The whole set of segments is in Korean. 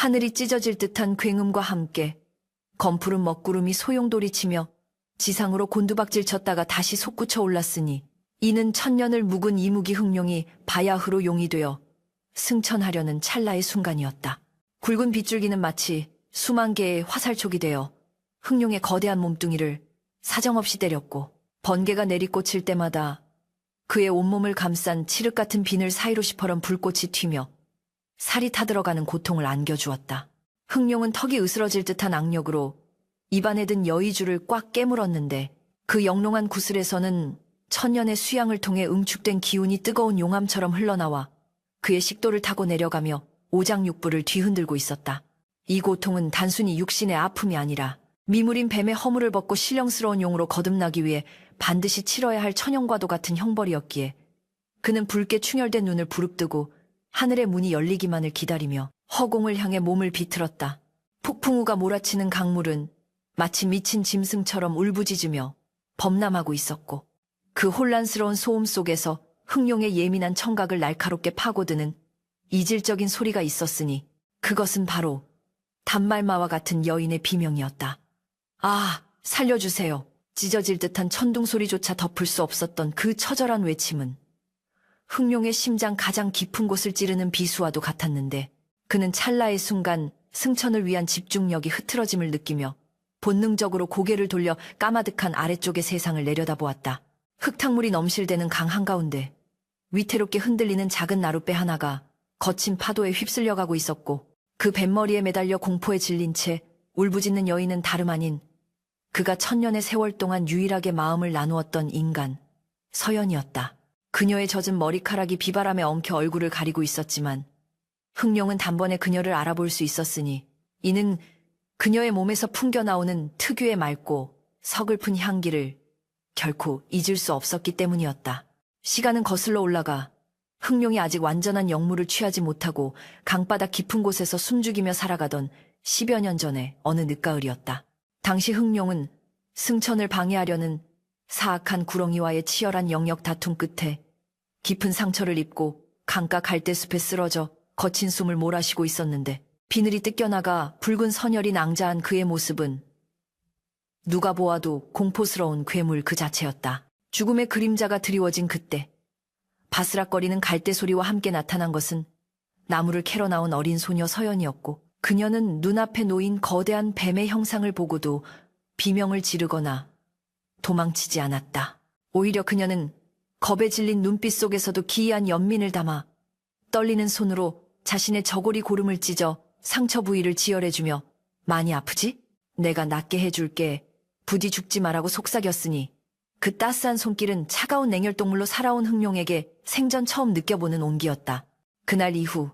하늘이 찢어질 듯한 굉음과 함께 검푸른 먹구름이 소용돌이치며 지상으로 곤두박질 쳤다가 다시 솟구쳐 올랐으니 이는 천년을 묵은 이무기 흑룡이 바야흐로 용이 되어 승천하려는 찰나의 순간이었다. 굵은 빗줄기는 마치 수만 개의 화살촉이 되어 흑룡의 거대한 몸뚱이를 사정없이 때렸고 번개가 내리꽂힐 때마다 그의 온몸을 감싼 칠흑 같은 비늘 사이로 시퍼런 불꽃이 튀며 살이 타들어가는 고통을 안겨주었다. 흑룡은 턱이 으스러질 듯한 악력으로 입안에 든 여의주를 꽉 깨물었는데 그 영롱한 구슬에서는 천년의 수양을 통해 응축된 기운이 뜨거운 용암처럼 흘러나와 그의 식도를 타고 내려가며 오장육부를 뒤흔들고 있었다. 이 고통은 단순히 육신의 아픔이 아니라 미물인 뱀의 허물을 벗고 신령스러운 용으로 거듭나기 위해 반드시 치러야 할 천형과도 같은 형벌이었기에 그는 붉게 충혈된 눈을 부릅뜨고 하늘의 문이 열리기만을 기다리며 허공을 향해 몸을 비틀었다. 폭풍우가 몰아치는 강물은 마치 미친 짐승처럼 울부짖으며 범람하고 있었고 그 혼란스러운 소음 속에서 흑룡의 예민한 청각을 날카롭게 파고드는 이질적인 소리가 있었으니 그것은 바로 단말마와 같은 여인의 비명이었다. 아, 살려주세요. 찢어질 듯한 천둥 소리조차 덮을 수 없었던 그 처절한 외침은 흑룡의 심장 가장 깊은 곳을 찌르는 비수와도 같았는데 그는 찰나의 순간 승천을 위한 집중력이 흐트러짐을 느끼며 본능적으로 고개를 돌려 까마득한 아래쪽의 세상을 내려다보았다. 흙탕물이 넘실대는 강 한가운데 위태롭게 흔들리는 작은 나룻배 하나가 거친 파도에 휩쓸려가고 있었고 그 뱃머리에 매달려 공포에 질린 채 울부짖는 여인은 다름 아닌 그가 천년의 세월 동안 유일하게 마음을 나누었던 인간, 서연이었다. 그녀의 젖은 머리카락이 비바람에 엉켜 얼굴을 가리고 있었지만 흑룡은 단번에 그녀를 알아볼 수 있었으니 이는 그녀의 몸에서 풍겨나오는 특유의 맑고 서글픈 향기를 결코 잊을 수 없었기 때문이었다. 시간은 거슬러 올라가 흑룡이 아직 완전한 영무를 취하지 못하고 강바닥 깊은 곳에서 숨죽이며 살아가던 10여 년 전의 어느 늦가을이었다. 당시 흑룡은 승천을 방해하려는 사악한 구렁이와의 치열한 영역 다툼 끝에 깊은 상처를 입고 강가 갈대숲에 쓰러져 거친 숨을 몰아쉬고 있었는데 비늘이 뜯겨나가 붉은 선혈이 낭자한 그의 모습은 누가 보아도 공포스러운 괴물 그 자체였다. 죽음의 그림자가 드리워진 그때 바스락거리는 갈대 소리와 함께 나타난 것은 나무를 캐러 나온 어린 소녀 서연이었고 그녀는 눈앞에 놓인 거대한 뱀의 형상을 보고도 비명을 지르거나 도망치지 않았다. 오히려 그녀는 겁에 질린 눈빛 속에서도 기이한 연민을 담아 떨리는 손으로 자신의 저고리 고름을 찢어 상처 부위를 지혈해주며 많이 아프지? 내가 낫게 해줄게. 부디 죽지 마라고 속삭였으니 그 따스한 손길은 차가운 냉혈동물로 살아온 흑룡에게 생전 처음 느껴보는 온기였다. 그날 이후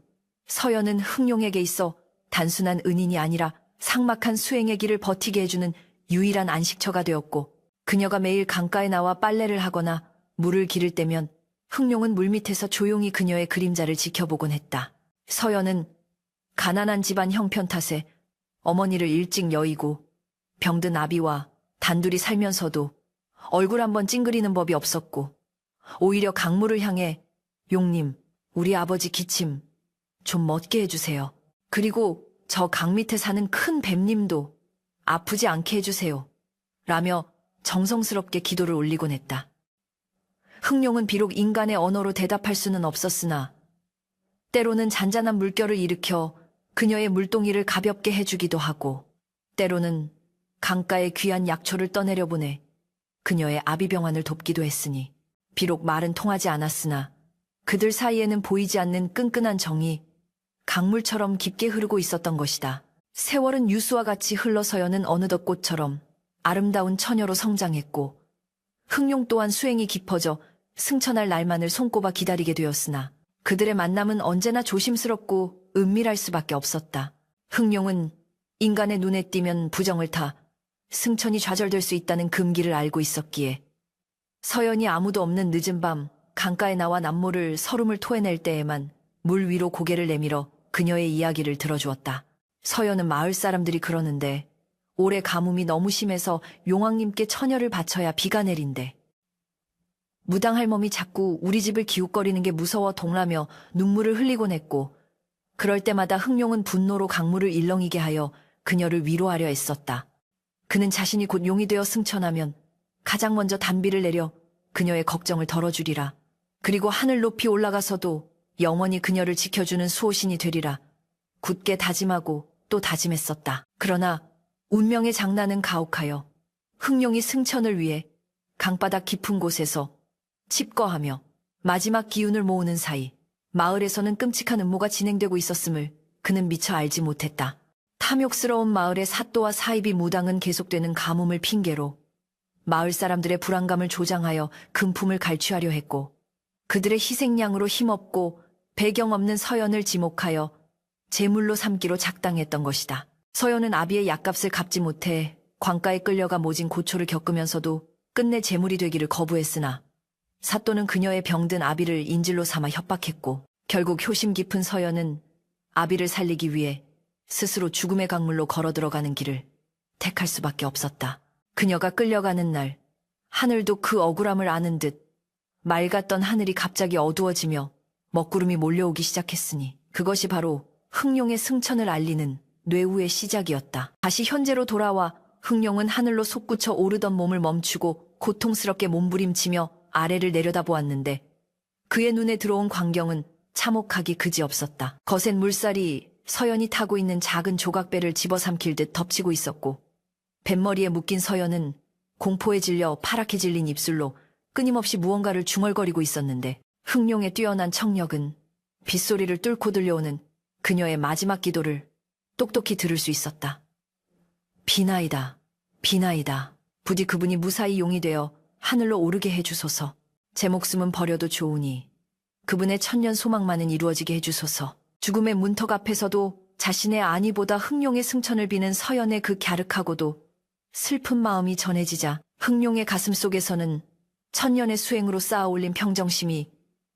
서연은 흑룡에게 있어 단순한 은인이 아니라 삭막한 수행의 길을 버티게 해주는 유일한 안식처가 되었고 그녀가 매일 강가에 나와 빨래를 하거나 물을 기를 때면 흑룡은 물밑에서 조용히 그녀의 그림자를 지켜보곤 했다. 서연은 가난한 집안 형편 탓에 어머니를 일찍 여의고 병든 아비와 단둘이 살면서도 얼굴 한번 찡그리는 법이 없었고 오히려 강물을 향해 용님, 우리 아버지 기침 좀 멎게 해주세요. 그리고 저 강 밑에 사는 큰 뱀님도 아프지 않게 해주세요. 라며 정성스럽게 기도를 올리곤 했다. 흑룡은 비록 인간의 언어로 대답할 수는 없었으나 때로는 잔잔한 물결을 일으켜 그녀의 물동이를 가볍게 해주기도 하고 때로는 강가의 귀한 약초를 떠내려보내 그녀의 아비병환을 돕기도 했으니 비록 말은 통하지 않았으나 그들 사이에는 보이지 않는 끈끈한 정이 강물처럼 깊게 흐르고 있었던 것이다. 세월은 유수와 같이 흘러서여는 어느덧 꽃처럼 아름다운 처녀로 성장했고 흑룡 또한 수행이 깊어져 승천할 날만을 손꼽아 기다리게 되었으나 그들의 만남은 언제나 조심스럽고 은밀할 수밖에 없었다. 흑룡은 인간의 눈에 띄면 부정을 타 승천이 좌절될 수 있다는 금기를 알고 있었기에 서연이 아무도 없는 늦은 밤 강가에 나와 남모를 서름을 토해낼 때에만 물 위로 고개를 내밀어 그녀의 이야기를 들어주었다. 서연은 마을 사람들이 그러는데 올해 가뭄이 너무 심해서 용왕님께 처녀를 바쳐야 비가 내린대. 무당할멈이 자꾸 우리 집을 기웃거리는 게 무서워 동라며 눈물을 흘리곤 했고 그럴 때마다 흥룡은 분노로 강물을 일렁이게 하여 그녀를 위로하려 애썼다. 그는 자신이 곧 용이 되어 승천하면 가장 먼저 단비를 내려 그녀의 걱정을 덜어주리라. 그리고 하늘 높이 올라가서도 영원히 그녀를 지켜주는 수호신이 되리라. 굳게 다짐하고 또 다짐했었다. 그러나 운명의 장난은 가혹하여 흥룡이 승천을 위해 강바닥 깊은 곳에서 칩거하며 마지막 기운을 모으는 사이 마을에서는 끔찍한 음모가 진행되고 있었음을 그는 미처 알지 못했다. 탐욕스러운 마을의 사또와 사입이 무당은 계속되는 가뭄을 핑계로 마을 사람들의 불안감을 조장하여 금품을 갈취하려 했고, 그들의 희생양으로 힘없고 배경 없는 서연을 지목하여 제물로 삼기로 작당했던 것이다. 서연은 아비의 약값을 갚지 못해 광가에 끌려가 모진 고초를 겪으면서도 끝내 제물이 되기를 거부했으나 사또는 그녀의 병든 아비를 인질로 삼아 협박했고, 결국 효심 깊은 서연은 아비를 살리기 위해 스스로 죽음의 강물로 걸어 들어가는 길을 택할 수밖에 없었다. 그녀가 끌려가는 날, 하늘도 그 억울함을 아는 듯 맑았던 하늘이 갑자기 어두워지며 먹구름이 몰려오기 시작했으니 그것이 바로 흥룡의 승천을 알리는 뇌우의 시작이었다. 다시 현재로 돌아와 흥룡은 하늘로 솟구쳐 오르던 몸을 멈추고 고통스럽게 몸부림치며 아래를 내려다보았는데, 그의 눈에 들어온 광경은 참혹하기 그지없었다. 거센 물살이 서연이 타고 있는 작은 조각배를 집어삼킬 듯 덮치고 있었고, 뱃머리에 묶인 서연은 공포에 질려 파랗게 질린 입술로 끊임없이 무언가를 중얼거리고 있었는데, 흥룡의 뛰어난 청력은 빗소리를 뚫고 들려오는 그녀의 마지막 기도를 똑똑히 들을 수 있었다. 비나이다, 비나이다. 부디 그분이 무사히 용이 되어 하늘로 오르게 해주소서. 제 목숨은 버려도 좋으니 그분의 천년 소망만은 이루어지게 해주소서. 죽음의 문턱 앞에서도 자신의 안위보다 흥룡의 승천을 비는 서연의 그 갸륵하고도 슬픈 마음이 전해지자 흥룡의 가슴 속에서는 천년의 수행으로 쌓아올린 평정심이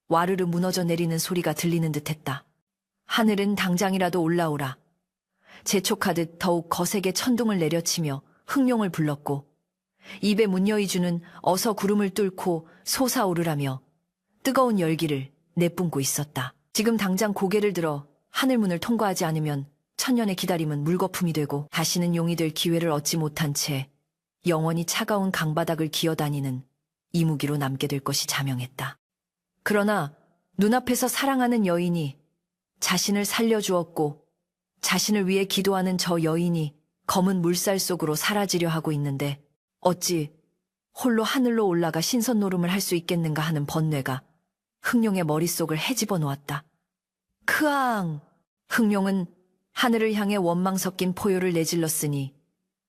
와르르 무너져 내리는 소리가 들리는 듯했다. 하늘은 당장이라도 올라오라. 재촉하듯 더욱 거세게 천둥을 내려치며 흥룡을 불렀고, 입에 문여이주는 어서 구름을 뚫고 솟아오르라며 뜨거운 열기를 내뿜고 있었다. 지금 당장 고개를 들어 하늘문을 통과하지 않으면 천년의 기다림은 물거품이 되고 다시는 용이 될 기회를 얻지 못한 채 영원히 차가운 강바닥을 기어다니는 이무기로 남게 될 것이 자명했다. 그러나 눈앞에서 사랑하는 여인이 자신을 살려주었고, 자신을 위해 기도하는 저 여인이 검은 물살 속으로 사라지려 하고 있는데 어찌 홀로 하늘로 올라가 신선노름을 할 수 있겠는가 하는 번뇌가 흥룡의 머릿속을 헤집어 놓았다. 크앙! 흥룡은 하늘을 향해 원망 섞인 포효를 내질렀으니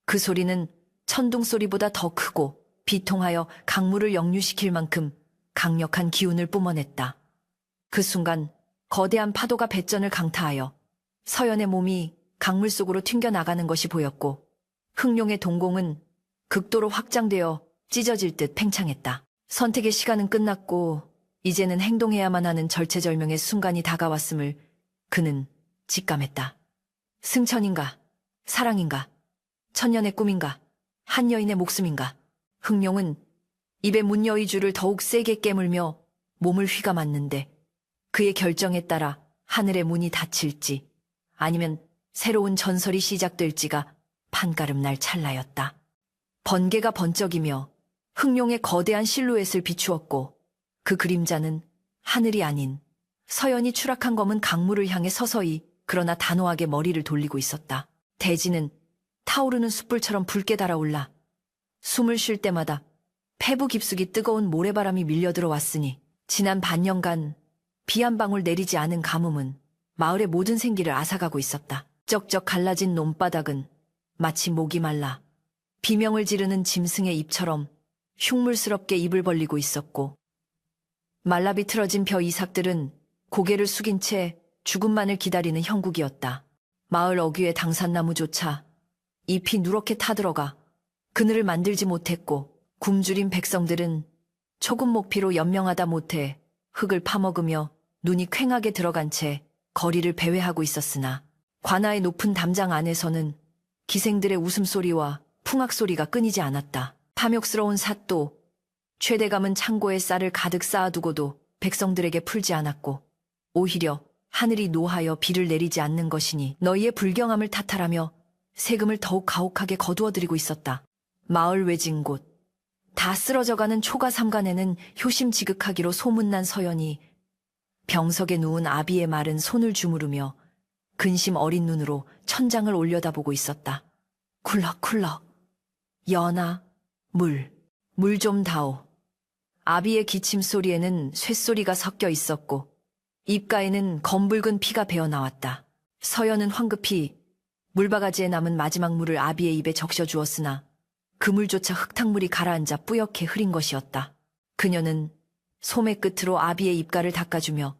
그 소리는 천둥 소리보다 더 크고 비통하여 강물을 역류시킬 만큼 강력한 기운을 뿜어냈다. 그 순간 거대한 파도가 뱃전을 강타하여 서연의 몸이 강물 속으로 튕겨나가는 것이 보였고, 흥룡의 동공은 극도로 확장되어 찢어질 듯 팽창했다. 선택의 시간은 끝났고 이제는 행동해야만 하는 절체절명의 순간이 다가왔음을 그는 직감했다. 승천인가? 사랑인가? 천년의 꿈인가? 한 여인의 목숨인가? 흥룡은 입에 문여의줄을 더욱 세게 깨물며 몸을 휘감았는데, 그의 결정에 따라 하늘의 문이 닫힐지 아니면 새로운 전설이 시작될지가 판가름 날 찰나였다. 번개가 번쩍이며 흥룡의 거대한 실루엣을 비추었고, 그 그림자는 하늘이 아닌 서연이 추락한 검은 강물을 향해 서서히 그러나 단호하게 머리를 돌리고 있었다. 대지는 타오르는 숯불처럼 붉게 달아올라 숨을 쉴 때마다 폐부 깊숙이 뜨거운 모래바람이 밀려들어왔으니, 지난 반년간 비 한 방울 내리지 않은 가뭄은 마을의 모든 생기를 앗아가고 있었다. 쩍쩍 갈라진 논바닥은 마치 목이 말라 비명을 지르는 짐승의 입처럼 흉물스럽게 입을 벌리고 있었고, 말라 비틀어진 벼 이삭들은 고개를 숙인 채 죽음만을 기다리는 형국이었다. 마을 어귀의 당산나무조차 잎이 누렇게 타들어가 그늘을 만들지 못했고, 굶주린 백성들은 초금 목피로 연명하다 못해 흙을 파먹으며 눈이 퀭하게 들어간 채 거리를 배회하고 있었으나, 관아의 높은 담장 안에서는 기생들의 웃음소리와 풍악소리가 끊이지 않았다. 탐욕스러운 사또, 최대감은 창고에 쌀을 가득 쌓아두고도 백성들에게 풀지 않았고, 오히려 하늘이 노하여 비를 내리지 않는 것이니 너희의 불경함을 탓하라며 세금을 더욱 가혹하게 거두어들이고 있었다. 마을 외진 곳, 다 쓰러져가는 초가 삼간에는 효심지극하기로 소문난 서연이 병석에 누운 아비의 마른 손을 주무르며 근심 어린 눈으로 천장을 올려다보고 있었다. 쿨럭쿨럭. 연아, 물 좀 다오. 아비의 기침 소리에는 쇳소리가 섞여 있었고 입가에는 검붉은 피가 배어나왔다. 서연은 황급히 물바가지에 남은 마지막 물을 아비의 입에 적셔 주었으나 그 물조차 흙탕물이 가라앉아 뿌옇게 흐린 것이었다. 그녀는 소매 끝으로 아비의 입가를 닦아주며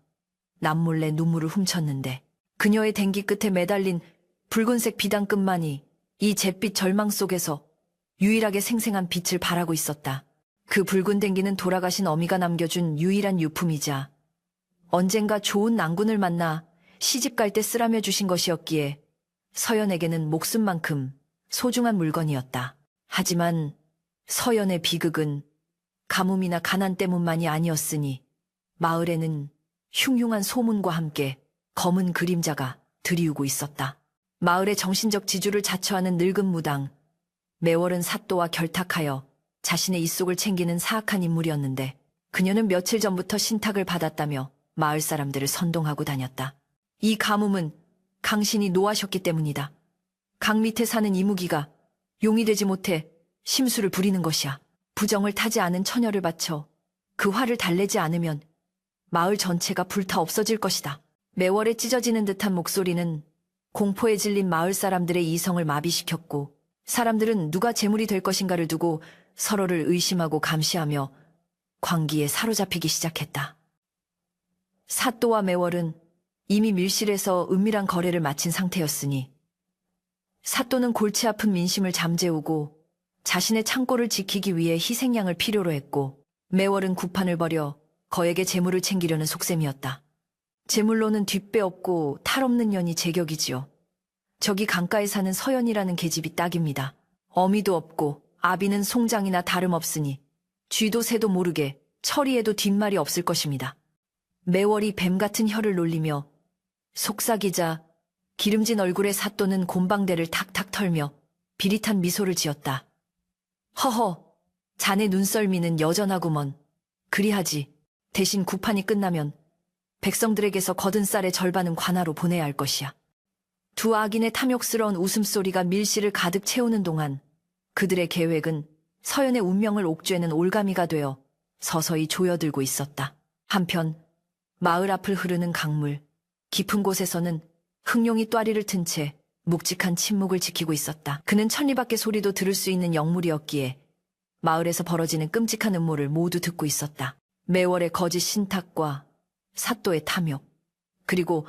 남몰래 눈물을 훔쳤는데 그녀의 댕기 끝에 매달린 붉은색 비단끈만이 이 잿빛 절망 속에서 유일하게 생생한 빛을 발하고 있었다. 그 붉은 댕기는 돌아가신 어미가 남겨준 유일한 유품이자 언젠가 좋은 낭군을 만나 시집갈 때 쓰라며 주신 것이었기에 서연에게는 목숨만큼 소중한 물건이었다. 하지만 서연의 비극은 가뭄이나 가난 때문만이 아니었으니 마을에는 흉흉한 소문과 함께 검은 그림자가 들이우고 있었다. 마을의 정신적 지주를 자처하는 늙은 무당 매월은 사또와 결탁하여 자신의 입속을 챙기는 사악한 인물이었는데 그녀는 며칠 전부터 신탁을 받았다며 마을 사람들을 선동하고 다녔다. 이 가뭄은 강신이 노하셨기 때문이다. 강 밑에 사는 이무기가 용이 되지 못해 심수를 부리는 것이야. 부정을 타지 않은 처녀를 바쳐 그 화를 달래지 않으면 마을 전체가 불타 없어질 것이다. 매월에 찢어지는 듯한 목소리는 공포에 질린 마을 사람들의 이성을 마비시켰고 사람들은 누가 재물이 될 것인가를 두고 서로를 의심하고 감시하며 광기에 사로잡히기 시작했다. 사또와 매월은 이미 밀실에서 은밀한 거래를 마친 상태였으니 사또는 골치 아픈 민심을 잠재우고 자신의 창고를 지키기 위해 희생양을 필요로 했고 매월은 구판을 벌여 거액의 재물을 챙기려는 속셈이었다. 재물로는 뒷배 없고 탈 없는 년이 제격이지요. 저기 강가에 사는 서연이라는 계집이 딱입니다. 어미도 없고 아비는 송장이나 다름없으니 쥐도 새도 모르게 처리해도 뒷말이 없을 것입니다. 매월이 뱀같은 혀를 놀리며 속삭이자 기름진 얼굴의 사또는 곰방대를 탁탁 털며 비릿한 미소를 지었다. 허허, 자네 눈썰미는 여전하구먼. 그리하지. 대신 구판이 끝나면 백성들에게서 거둔 쌀의 절반은 관아로 보내야 할 것이야. 두 악인의 탐욕스러운 웃음소리가 밀실을 가득 채우는 동안 그들의 계획은 서연의 운명을 옥죄는 올가미가 되어 서서히 조여들고 있었다. 한편 마을 앞을 흐르는 강물, 깊은 곳에서는 흑룡이 또아리를 튼 채 묵직한 침묵을 지키고 있었다. 그는 천리 밖의 소리도 들을 수 있는 영물이었기에 마을에서 벌어지는 끔찍한 음모를 모두 듣고 있었다. 매월의 거짓 신탁과 사또의 탐욕, 그리고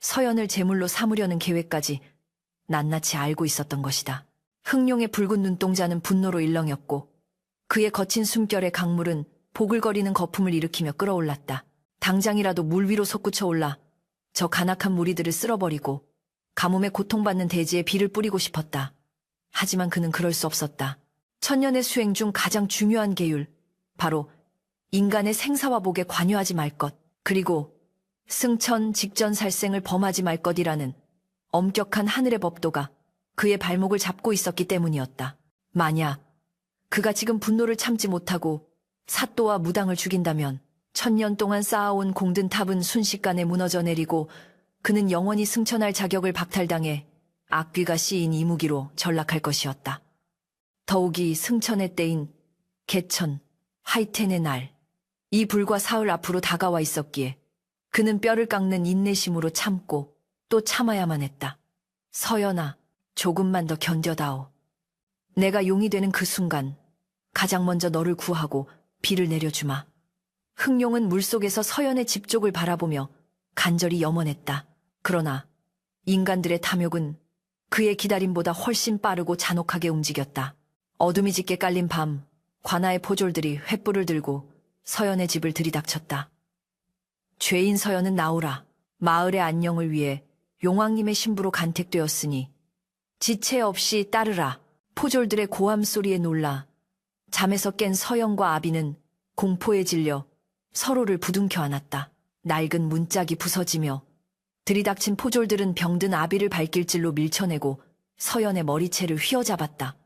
서연을 제물로 삼으려는 계획까지 낱낱이 알고 있었던 것이다. 흑룡의 붉은 눈동자는 분노로 일렁였고 그의 거친 숨결의 강물은 보글거리는 거품을 일으키며 끓어올랐다. 당장이라도 물 위로 솟구쳐 올라 저 간악한 무리들을 쓸어버리고 가뭄에 고통받는 대지에 비를 뿌리고 싶었다. 하지만 그는 그럴 수 없었다. 천년의 수행 중 가장 중요한 계율, 바로 인간의 생사와 복에 관여하지 말 것, 그리고 승천 직전살생을 범하지 말 것이라는 엄격한 하늘의 법도가 그의 발목을 잡고 있었기 때문이었다. 만약 그가 지금 분노를 참지 못하고 사또와 무당을 죽인다면 천년 동안 쌓아온 공든 탑은 순식간에 무너져 내리고 그는 영원히 승천할 자격을 박탈당해 악귀가 씌인 이무기로 전락할 것이었다. 더욱이 승천의 때인 개천, 하이텐의 날, 이 불과 사흘 앞으로 다가와 있었기에 그는 뼈를 깎는 인내심으로 참고 또 참아야만 했다. 서연아, 조금만 더 견뎌다오. 내가 용이 되는 그 순간 가장 먼저 너를 구하고 비를 내려주마. 흑룡은 물속에서 서연의 집쪽을 바라보며 간절히 염원했다. 그러나 인간들의 탐욕은 그의 기다림보다 훨씬 빠르고 잔혹하게 움직였다. 어둠이 짙게 깔린 밤, 관아의 포졸들이 횃불을 들고 서연의 집을 들이닥쳤다. 죄인 서연은 나오라. 마을의 안녕을 위해 용왕님의 신부로 간택되었으니 지체 없이 따르라. 포졸들의 고함 소리에 놀라 잠에서 깬 서연과 아비는 공포에 질려 서로를 부둥켜 안았다. 낡은 문짝이 부서지며 들이닥친 포졸들은 병든 아비를 발길질로 밀쳐내고 서연의 머리채를 휘어잡았다.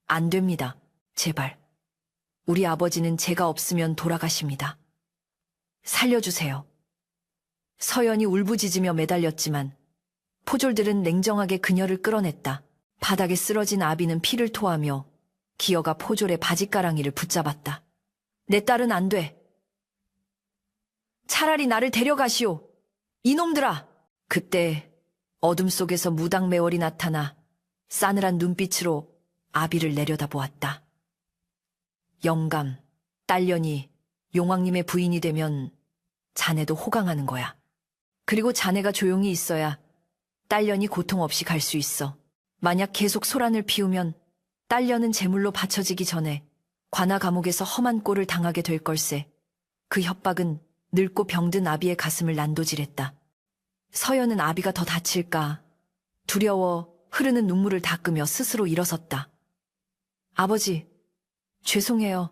안 됩니다. 제발. 우리 아버지는 제가 없으면 돌아가십니다. 살려주세요. 서연이 울부짖으며 매달렸지만 포졸들은 냉정하게 그녀를 끌어냈다. 바닥에 쓰러진 아비는 피를 토하며 기어가 포졸의 바짓가랑이를 붙잡았다. 내 딸은 안 돼. 차라리 나를 데려가시오. 이놈들아! 그때 어둠 속에서 무당매월이 나타나 싸늘한 눈빛으로 아비를 내려다보았다. 영감, 딸년이 용왕님의 부인이 되면 자네도 호강하는 거야. 그리고 자네가 조용히 있어야 딸년이 고통 없이 갈 수 있어. 만약 계속 소란을 피우면 딸년은 제물로 바쳐지기 전에 관아 감옥에서 험한 꼴을 당하게 될 걸세. 그 협박은 늙고 병든 아비의 가슴을 난도질했다. 서연은 아비가 더 다칠까 두려워 흐르는 눈물을 닦으며 스스로 일어섰다. 아버지, 죄송해요.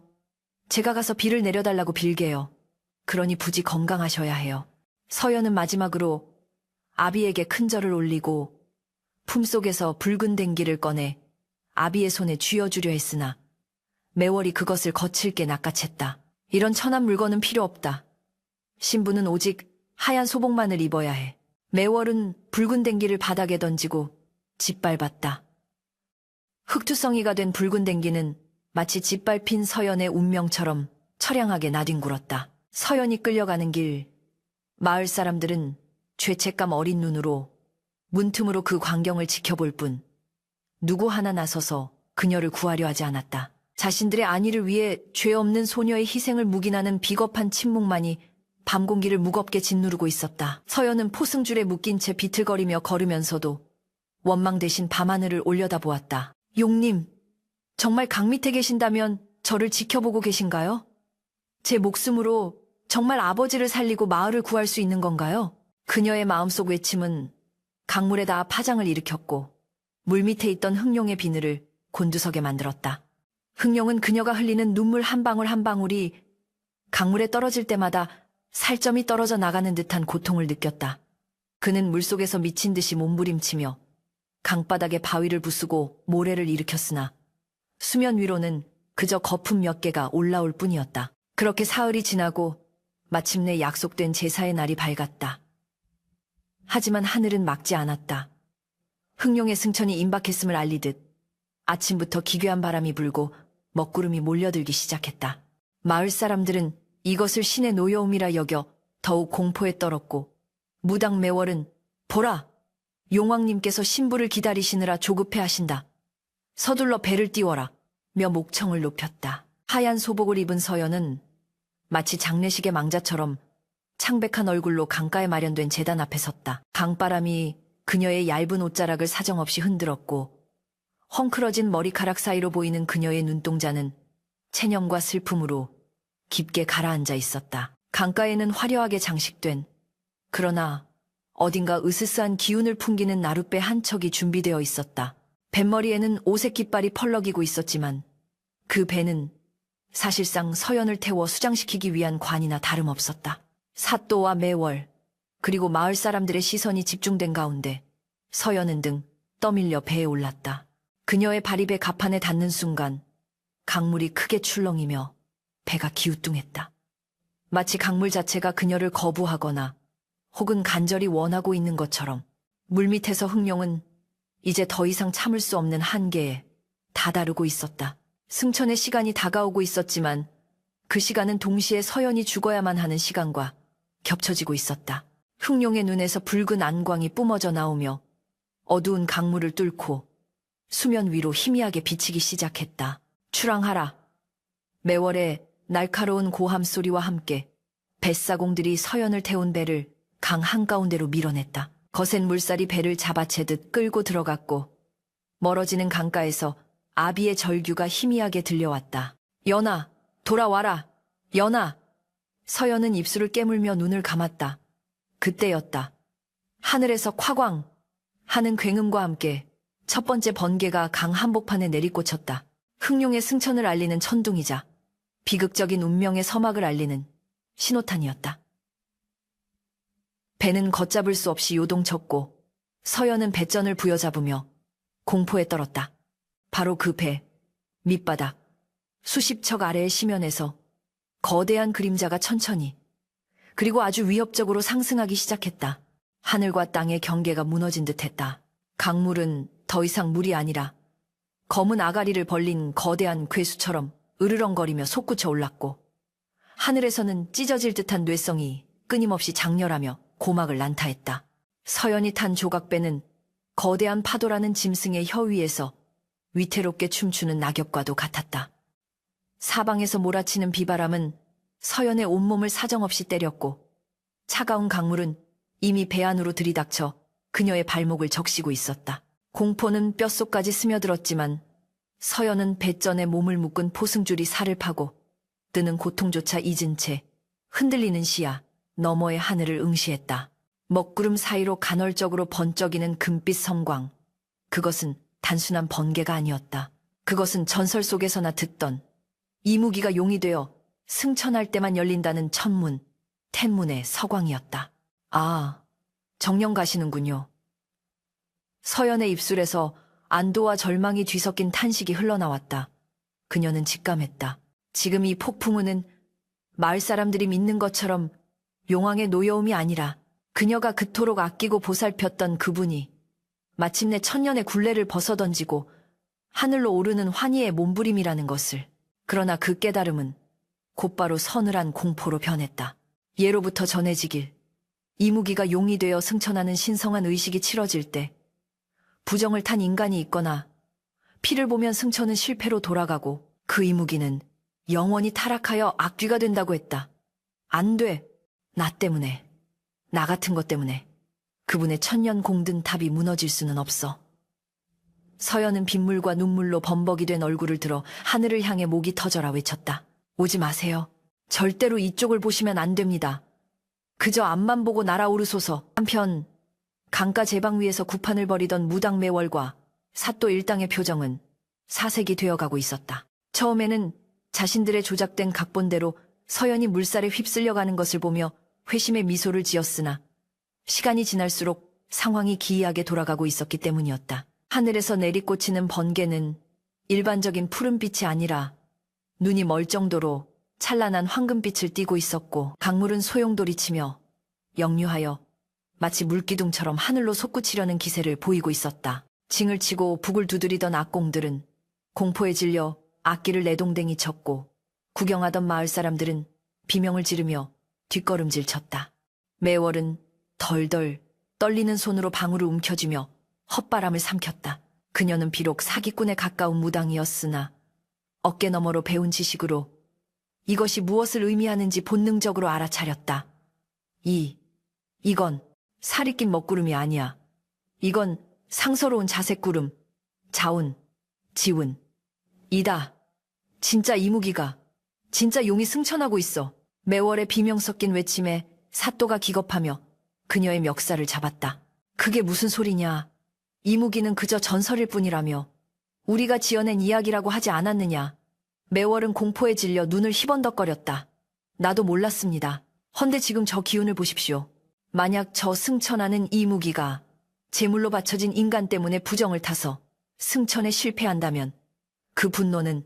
제가 가서 비를 내려달라고 빌게요. 그러니 부디 건강하셔야 해요. 서연은 마지막으로 아비에게 큰 절을 올리고 품속에서 붉은 댕기를 꺼내 아비의 손에 쥐어주려 했으나 매월이 그것을 거칠게 낚아챘다. 이런 천한 물건은 필요 없다. 신부는 오직 하얀 소복만을 입어야 해. 매월은 붉은 댕기를 바닥에 던지고 짓밟았다. 흑투성이가 된 붉은 댕기는 마치 짓밟힌 서연의 운명처럼 처량하게 나뒹굴었다. 서연이 끌려가는 길, 마을 사람들은 죄책감 어린 눈으로 문틈으로 그 광경을 지켜볼 뿐 누구 하나 나서서 그녀를 구하려 하지 않았다. 자신들의 안위를 위해 죄 없는 소녀의 희생을 묵인하는 비겁한 침묵만이 밤 공기를 무겁게 짓누르고 있었다. 서연은 포승줄에 묶인 채 비틀거리며 걸으면서도 원망 대신 밤하늘을 올려다보았다. 용님, 정말 강 밑에 계신다면 저를 지켜보고 계신가요? 제 목숨으로 정말 아버지를 살리고 마을을 구할 수 있는 건가요? 그녀의 마음속 외침은 강물에 닿아 파장을 일으켰고 물밑에 있던 흑룡의 비늘을 곤두서게 만들었다. 흑룡은 그녀가 흘리는 눈물 한 방울 한 방울이 강물에 떨어질 때마다 살점이 떨어져 나가는 듯한 고통을 느꼈다. 그는 물속에서 미친 듯이 몸부림치며 강바닥에 바위를 부수고 모래를 일으켰으나 수면 위로는 그저 거품 몇 개가 올라올 뿐이었다. 그렇게 사흘이 지나고 마침내 약속된 제사의 날이 밝았다. 하지만 하늘은 막지 않았다. 흑룡의 승천이 임박했음을 알리듯 아침부터 기괴한 바람이 불고 먹구름이 몰려들기 시작했다. 마을 사람들은 이것을 신의 노여움이라 여겨 더욱 공포에 떨었고 무당 매월은 보라! 용왕님께서 신부를 기다리시느라 조급해 하신다. 서둘러 배를 띄워라 며 목청을 높였다. 하얀 소복을 입은 서연은 마치 장례식의 망자처럼 창백한 얼굴로 강가에 마련된 제단 앞에 섰다. 강바람이 그녀의 얇은 옷자락을 사정없이 흔들었고 헝클어진 머리카락 사이로 보이는 그녀의 눈동자는 체념과 슬픔으로 깊게 가라앉아 있었다. 강가에는 화려하게 장식된 그러나 어딘가 으스스한 기운을 풍기는 나룻배 한 척이 준비되어 있었다. 뱃머리에는 오색 깃발이 펄럭이고 있었지만 그 배는 사실상 서연을 태워 수장시키기 위한 관이나 다름없었다. 사또와 매월 그리고 마을 사람들의 시선이 집중된 가운데 서연은 등 떠밀려 배에 올랐다. 그녀의 발이 배 갑판에 닿는 순간 강물이 크게 출렁이며 배가 기우뚱했다. 마치 강물 자체가 그녀를 거부하거나 혹은 간절히 원하고 있는 것처럼 물밑에서 흑룡은 이제 더 이상 참을 수 없는 한계에 다다르고 있었다. 승천의 시간이 다가오고 있었지만 그 시간은 동시에 서연이 죽어야만 하는 시간과 겹쳐지고 있었다. 흑룡의 눈에서 붉은 안광이 뿜어져 나오며 어두운 강물을 뚫고 수면 위로 희미하게 비치기 시작했다. 출항하라. 매월의 날카로운 고함 소리와 함께 뱃사공들이 서연을 태운 배를 강 한가운데로 밀어냈다. 거센 물살이 배를 잡아채듯 끌고 들어갔고 멀어지는 강가에서 아비의 절규가 희미하게 들려왔다. 연아, 돌아와라. 연아. 서연은 입술을 깨물며 눈을 감았다. 그때였다. 하늘에서 콱광 하는 굉음과 함께 첫 번째 번개가 강 한복판에 내리꽂혔다. 흑룡의 승천을 알리는 천둥이자 비극적인 운명의 서막을 알리는 신호탄이었다. 배는 걷잡을 수 없이 요동쳤고 서연은 배전을 부여잡으며 공포에 떨었다. 바로 그 배, 밑바닥, 수십 척 아래의 심연에서 거대한 그림자가 천천히 그리고 아주 위협적으로 상승하기 시작했다. 하늘과 땅의 경계가 무너진 듯했다. 강물은 더 이상 물이 아니라 검은 아가리를 벌린 거대한 괴수처럼 으르렁거리며 솟구쳐 올랐고 하늘에서는 찢어질 듯한 뇌성이 끊임없이 장렬하며 고막을 난타했다. 서연이 탄 조각배는 거대한 파도라는 짐승의 혀 위에서 위태롭게 춤추는 낙엽과도 같았다. 사방에서 몰아치는 비바람은 서연의 온몸을 사정없이 때렸고 차가운 강물은 이미 배 안으로 들이닥쳐 그녀의 발목을 적시고 있었다. 공포는 뼛속까지 스며들었지만 서연은 배전에 몸을 묶은 포승줄이 살을 파고 뜨는 고통조차 잊은 채 흔들리는 시야 너머의 하늘을 응시했다. 먹구름 사이로 간헐적으로 번쩍이는 금빛 섬광. 그것은 단순한 번개가 아니었다. 그것은 전설 속에서나 듣던 이무기가 용이 되어 승천할 때만 열린다는 천문, 텐문의 서광이었다. 아, 정령 가시는군요. 서연의 입술에서 안도와 절망이 뒤섞인 탄식이 흘러나왔다. 그녀는 직감했다. 지금 이 폭풍우는 마을 사람들이 믿는 것처럼 용왕의 노여움이 아니라 그녀가 그토록 아끼고 보살폈던 그분이 마침내 천년의 굴레를 벗어던지고 하늘로 오르는 환희의 몸부림이라는 것을. 그러나 그 깨달음은 곧바로 서늘한 공포로 변했다. 예로부터 전해지길 이무기가 용이 되어 승천하는 신성한 의식이 치러질 때 부정을 탄 인간이 있거나 피를 보면 승천은 실패로 돌아가고 그 이무기는 영원히 타락하여 악귀가 된다고 했다. 안 돼. 나 때문에. 나 같은 것 때문에. 그분의 천년 공든 탑이 무너질 수는 없어. 서연은 빗물과 눈물로 범벅이 된 얼굴을 들어 하늘을 향해 목이 터져라 외쳤다. 오지 마세요. 절대로 이쪽을 보시면 안 됩니다. 그저 앞만 보고 날아오르소서. 한편 강가 제방 위에서 구판을 벌이던 무당 매월과 사또 일당의 표정은 사색이 되어가고 있었다. 처음에는 자신들의 조작된 각본대로 서연이 물살에 휩쓸려가는 것을 보며 회심의 미소를 지었으나 시간이 지날수록 상황이 기이하게 돌아가고 있었기 때문이었다. 하늘에서 내리꽂히는 번개는 일반적인 푸른빛이 아니라 눈이 멀 정도로 찬란한 황금빛을 띠고 있었고 강물은 소용돌이치며 역류하여 마치 물기둥처럼 하늘로 솟구치려는 기세를 보이고 있었다. 징을 치고 북을 두드리던 악공들은 공포에 질려 악기를 내동댕이 쳤고 구경하던 마을 사람들은 비명을 지르며 뒷걸음질 쳤다. 매월은 덜덜 떨리는 손으로 방울을 움켜쥐며 헛바람을 삼켰다. 그녀는 비록 사기꾼에 가까운 무당이었으나 어깨 너머로 배운 지식으로 이것이 무엇을 의미하는지 본능적으로 알아차렸다. 이건 살이 낀 먹구름이 아니야. 이건 상서로운 자색구름, 자운, 지운. 이다. 진짜 이무기가, 진짜 용이 승천하고 있어. 매월의 비명 섞인 외침에 사또가 기겁하며 그녀의 멱살을 잡았다. 그게 무슨 소리냐. 이무기는 그저 전설일 뿐이라며. 우리가 지어낸 이야기라고 하지 않았느냐. 매월은 공포에 질려 눈을 희번덕거렸다. 나도 몰랐습니다. 헌데 지금 저 기운을 보십시오. 만약 저 승천하는 이무기가 제물로 바쳐진 인간 때문에 부정을 타서 승천에 실패한다면 그 분노는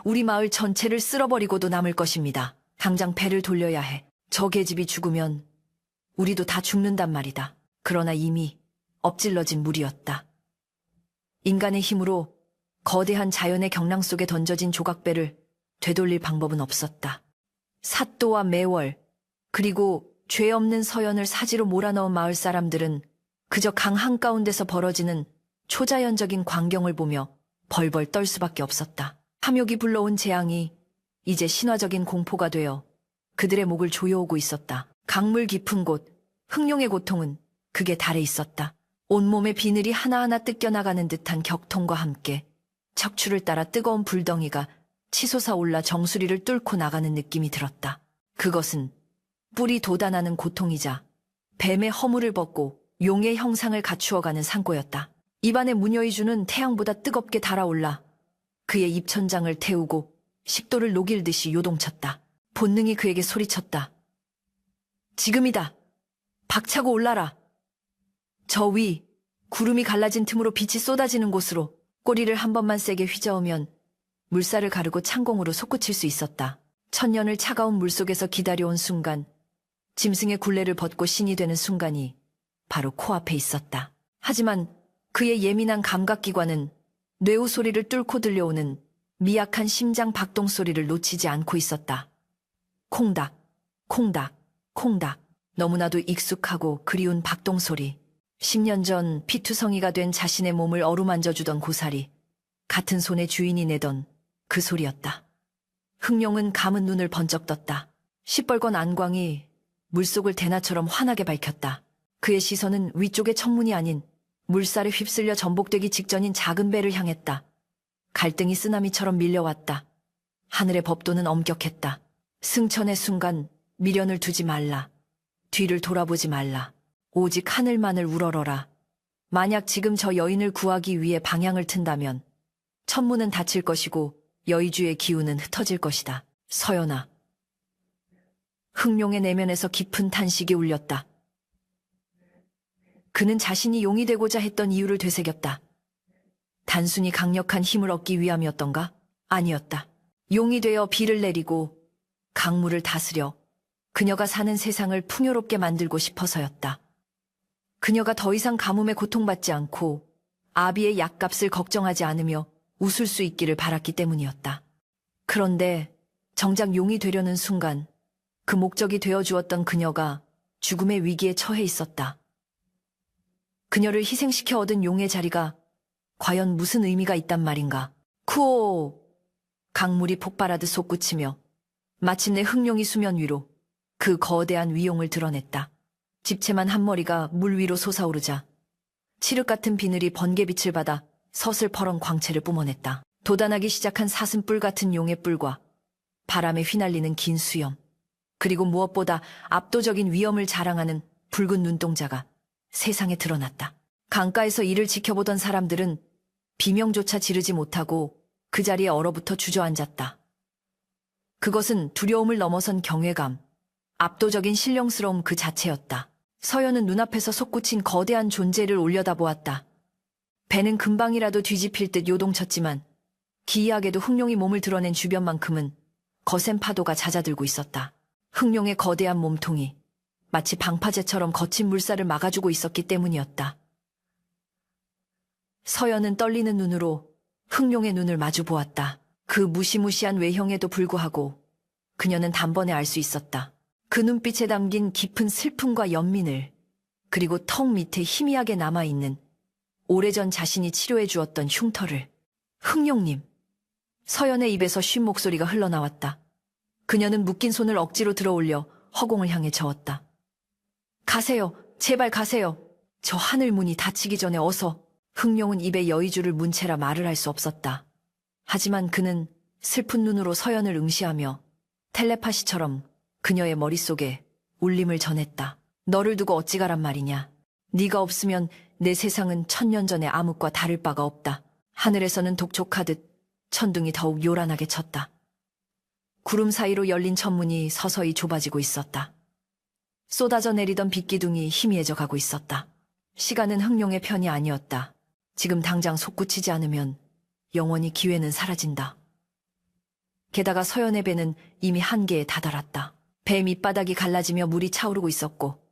우리 마을 전체를 쓸어버리고도 남을 것입니다. 당장 배를 돌려야 해. 저 계집이 죽으면 우리도 다 죽는단 말이다. 그러나 이미 엎질러진 물이었다. 인간의 힘으로 거대한 자연의 경랑 속에 던져진 조각배를 되돌릴 방법은 없었다. 사또와 매월 그리고 죄 없는 서연을 사지로 몰아넣은 마을 사람들은 그저 강 한가운데서 벌어지는 초자연적인 광경을 보며 벌벌 떨 수밖에 없었다. 탐욕이 불러온 재앙이 이제 신화적인 공포가 되어 그들의 목을 조여오고 있었다. 강물 깊은 곳, 흑룡의 고통은 극에 달해 있었다. 온몸의 비늘이 하나하나 뜯겨나가는 듯한 격통과 함께 척추를 따라 뜨거운 불덩이가 치솟아 올라 정수리를 뚫고 나가는 느낌이 들었다. 그것은 뿔이 돋아나는 고통이자 뱀의 허물을 벗고 용의 형상을 갖추어가는 상고였다. 입안에 무녀히 주는 태양보다 뜨겁게 달아올라 그의 입천장을 태우고 식도를 녹일듯이 요동쳤다. 본능이 그에게 소리쳤다. 지금이다. 박차고 올라라. 저 위, 구름이 갈라진 틈으로 빛이 쏟아지는 곳으로 꼬리를 한 번만 세게 휘저으면 물살을 가르고 창공으로 솟구칠 수 있었다. 천년을 차가운 물속에서 기다려온 순간, 짐승의 굴레를 벗고 신이 되는 순간이 바로 코앞에 있었다. 하지만 그의 예민한 감각기관은 뇌우 소리를 뚫고 들려오는 미약한 심장 박동 소리를 놓치지 않고 있었다. 콩닥, 콩닥, 콩닥. 너무나도 익숙하고 그리운 박동 소리. 10년 전 피투성이가 된 자신의 몸을 어루만져주던 고사리, 같은 손의 주인이 내던 그 소리였다. 흑룡은 감은 눈을 번쩍 떴다. 시뻘건 안광이 물속을 대나처럼 환하게 밝혔다. 그의 시선은 위쪽의 천문이 아닌 물살에 휩쓸려 전복되기 직전인 작은 배를 향했다. 갈등이 쓰나미처럼 밀려왔다. 하늘의 법도는 엄격했다. 승천의 순간 미련을 두지 말라. 뒤를 돌아보지 말라. 오직 하늘만을 우러러라. 만약 지금 저 여인을 구하기 위해 방향을 튼다면 천문은 닫힐 것이고 여의주의 기운은 흩어질 것이다. 서연아. 흑룡의 내면에서 깊은 탄식이 울렸다. 그는 자신이 용이 되고자 했던 이유를 되새겼다. 단순히 강력한 힘을 얻기 위함이었던가? 아니었다. 용이 되어 비를 내리고 강물을 다스려 그녀가 사는 세상을 풍요롭게 만들고 싶어서였다. 그녀가 더 이상 가뭄에 고통받지 않고 아비의 약값을 걱정하지 않으며 웃을 수 있기를 바랐기 때문이었다. 그런데 정작 용이 되려는 순간 그 목적이 되어주었던 그녀가 죽음의 위기에 처해 있었다. 그녀를 희생시켜 얻은 용의 자리가 과연 무슨 의미가 있단 말인가? 쿠오! 강물이 폭발하듯 솟구치며 마침내 흑룡이 수면 위로 그 거대한 위용을 드러냈다. 집채만 한 머리가 물 위로 솟아오르자 칠흑 같은 비늘이 번개빛을 받아 서슬퍼런 광채를 뿜어냈다. 돋아나기 시작한 사슴뿔 같은 용의 뿔과 바람에 휘날리는 긴 수염, 그리고 무엇보다 압도적인 위엄을 자랑하는 붉은 눈동자가 세상에 드러났다. 강가에서 이를 지켜보던 사람들은 비명조차 지르지 못하고 그 자리에 얼어붙어 주저앉았다. 그것은 두려움을 넘어선 경외감, 압도적인 신령스러움 그 자체였다. 서연은 눈앞에서 솟구친 거대한 존재를 올려다보았다. 배는 금방이라도 뒤집힐 듯 요동쳤지만 기이하게도 흑룡이 몸을 드러낸 주변만큼은 거센 파도가 잦아들고 있었다. 흑룡의 거대한 몸통이 마치 방파제처럼 거친 물살을 막아주고 있었기 때문이었다. 서연은 떨리는 눈으로 흑룡의 눈을 마주 보았다. 그 무시무시한 외형에도 불구하고 그녀는 단번에 알 수 있었다. 그 눈빛에 담긴 깊은 슬픔과 연민을, 그리고 턱 밑에 희미하게 남아있는 오래전 자신이 치료해 주었던 흉터를. 흑룡님. 서연의 입에서 쉰 목소리가 흘러나왔다. 그녀는 묶인 손을 억지로 들어올려 허공을 향해 저었다. 가세요. 제발 가세요. 저 하늘 문이 닫히기 전에 어서. 흑룡은 입에 여의주를 문 채라 말을 할 수 없었다. 하지만 그는 슬픈 눈으로 서연을 응시하며 텔레파시처럼 그녀의 머릿속에 울림을 전했다. 너를 두고 어찌 가란 말이냐. 네가 없으면 내 세상은 1000년 전의 암흑과 다를 바가 없다. 하늘에서는 독촉하듯 천둥이 더욱 요란하게 쳤다. 구름 사이로 열린 천문이 서서히 좁아지고 있었다. 쏟아져 내리던 빗기둥이 희미해져 가고 있었다. 시간은 흑룡의 편이 아니었다. 지금 당장 솟구치지 않으면 영원히 기회는 사라진다. 게다가 서연의 배는 이미 한계에 다다랐다. 배 밑바닥이 갈라지며 물이 차오르고 있었고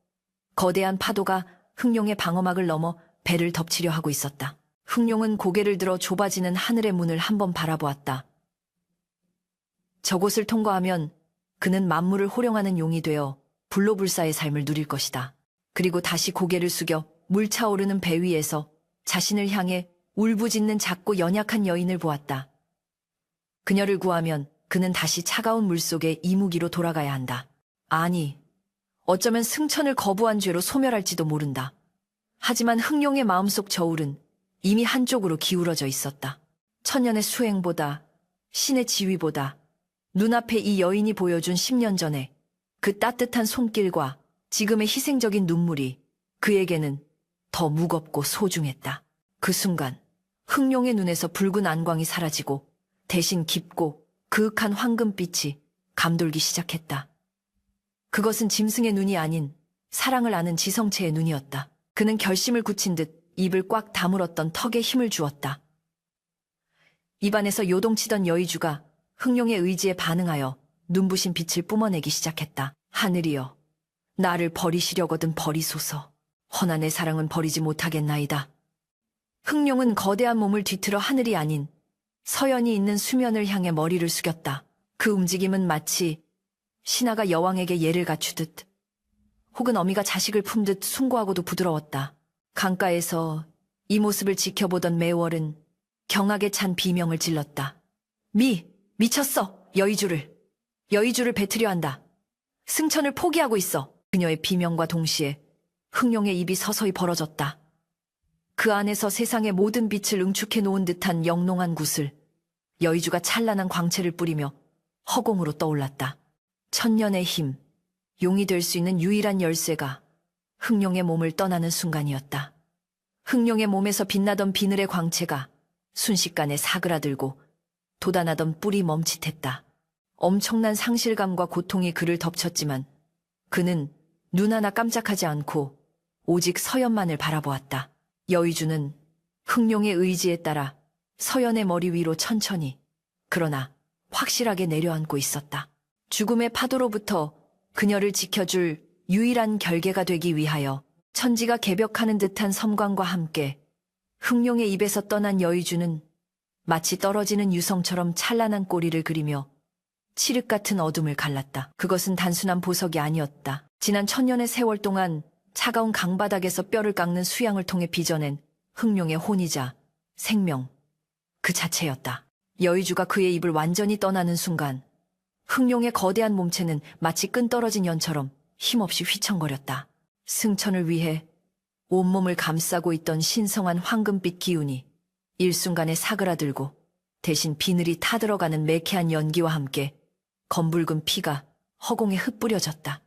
거대한 파도가 흑룡의 방어막을 넘어 배를 덮치려 하고 있었다. 흑룡은 고개를 들어 좁아지는 하늘의 문을 한번 바라보았다. 저곳을 통과하면 그는 만물을 호령하는 용이 되어 불로불사의 삶을 누릴 것이다. 그리고 다시 고개를 숙여 물 차오르는 배 위에서 자신을 향해 울부짖는 작고 연약한 여인을 보았다. 그녀를 구하면 그는 다시 차가운 물속의 이무기로 돌아가야 한다. 아니, 어쩌면 승천을 거부한 죄로 소멸할지도 모른다. 하지만 흑룡의 마음속 저울은 이미 한쪽으로 기울어져 있었다. 천년의 수행보다, 신의 지위보다 눈앞에 이 여인이 보여준 10년 전에 그 따뜻한 손길과 지금의 희생적인 눈물이 그에게는 더 무겁고 소중했다. 그 순간 흑룡의 눈에서 붉은 안광이 사라지고 대신 깊고 그윽한 황금빛이 감돌기 시작했다. 그것은 짐승의 눈이 아닌 사랑을 아는 지성체의 눈이었다. 그는 결심을 굳힌 듯 입을 꽉 다물었던 턱에 힘을 주었다. 입안에서 요동치던 여의주가 흥룡의 의지에 반응하여 눈부신 빛을 뿜어내기 시작했다. 하늘이여, 나를 버리시려거든 버리소서. 허나 내 사랑은 버리지 못하겠나이다. 흥룡은 거대한 몸을 뒤틀어 하늘이 아닌 서연이 있는 수면을 향해 머리를 숙였다. 그 움직임은 마치 신하가 여왕에게 예를 갖추듯 혹은 어미가 자식을 품듯 숭고하고도 부드러웠다. 강가에서 이 모습을 지켜보던 매월은 경악에 찬 비명을 질렀다. 미쳤어! 여의주를 배트려 한다. 승천을 포기하고 있어. 그녀의 비명과 동시에 흥룡의 입이 서서히 벌어졌다. 그 안에서 세상의 모든 빛을 응축해 놓은 듯한 영롱한 구슬, 여의주가 찬란한 광채를 뿌리며 허공으로 떠올랐다. 천년의 힘, 용이 될 수 있는 유일한 열쇠가 흥룡의 몸을 떠나는 순간이었다. 흥룡의 몸에서 빛나던 비늘의 광채가 순식간에 사그라들고 돋아나던 뿔이 멈칫했다. 엄청난 상실감과 고통이 그를 덮쳤지만 그는 눈 하나 깜짝하지 않고 오직 서연만을 바라보았다. 여의주는 흥룡의 의지에 따라 서연의 머리 위로 천천히, 그러나 확실하게 내려앉고 있었다. 죽음의 파도로부터 그녀를 지켜줄 유일한 결계가 되기 위하여 천지가 개벽하는 듯한 섬광과 함께 흥룡의 입에서 떠난 여의주는 마치 떨어지는 유성처럼 찬란한 꼬리를 그리며 칠흑 같은 어둠을 갈랐다. 그것은 단순한 보석이 아니었다. 지난 천년의 세월 동안 차가운 강바닥에서 뼈를 깎는 수양을 통해 빚어낸 흥룡의 혼이자 생명 그 자체였다. 여의주가 그의 입을 완전히 떠나는 순간 흥룡의 거대한 몸체는 마치 끈 떨어진 연처럼 힘없이 휘청거렸다. 승천을 위해 온몸을 감싸고 있던 신성한 황금빛 기운이 일순간에 사그라들고 대신 비늘이 타들어가는 매캐한 연기와 함께 검붉은 피가 허공에 흩뿌려졌다.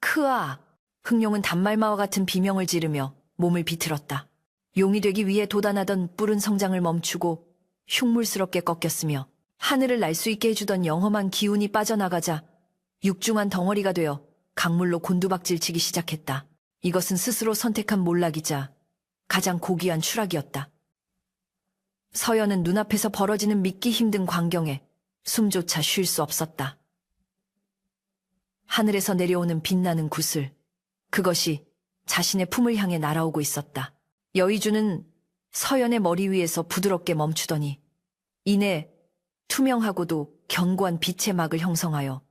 크아! 흥룡은 단말마와 같은 비명을 지르며 몸을 비틀었다. 용이 되기 위해 돋아나던 뿔은 성장을 멈추고 흉물스럽게 꺾였으며 하늘을 날 수 있게 해주던 영험한 기운이 빠져나가자 육중한 덩어리가 되어 강물로 곤두박질치기 시작했다. 이것은 스스로 선택한 몰락이자 가장 고귀한 추락이었다. 서연은 눈앞에서 벌어지는 믿기 힘든 광경에 숨조차 쉴 수 없었다. 하늘에서 내려오는 빛나는 구슬, 그것이 자신의 품을 향해 날아오고 있었다. 여의주는 서연의 머리 위에서 부드럽게 멈추더니 이내 투명하고도 견고한 빛의 막을 형성하여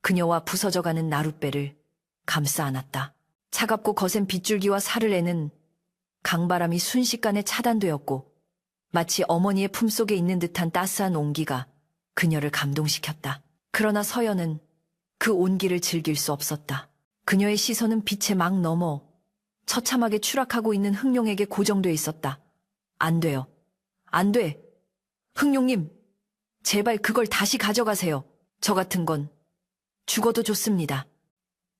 그녀와 부서져가는 나룻배를 감싸 안았다. 차갑고 거센 빗줄기와 살을 내는 강바람이 순식간에 차단되었고 마치 어머니의 품속에 있는 듯한 따스한 온기가 그녀를 감동시켰다. 그러나 서연은 그 온기를 즐길 수 없었다. 그녀의 시선은 빛의 막 넘어 처참하게 추락하고 있는 흥룡에게 고정돼 있었다. 안 돼요. 안 돼. 흥룡님, 제발 그걸 다시 가져가세요. 저 같은 건 죽어도 좋습니다.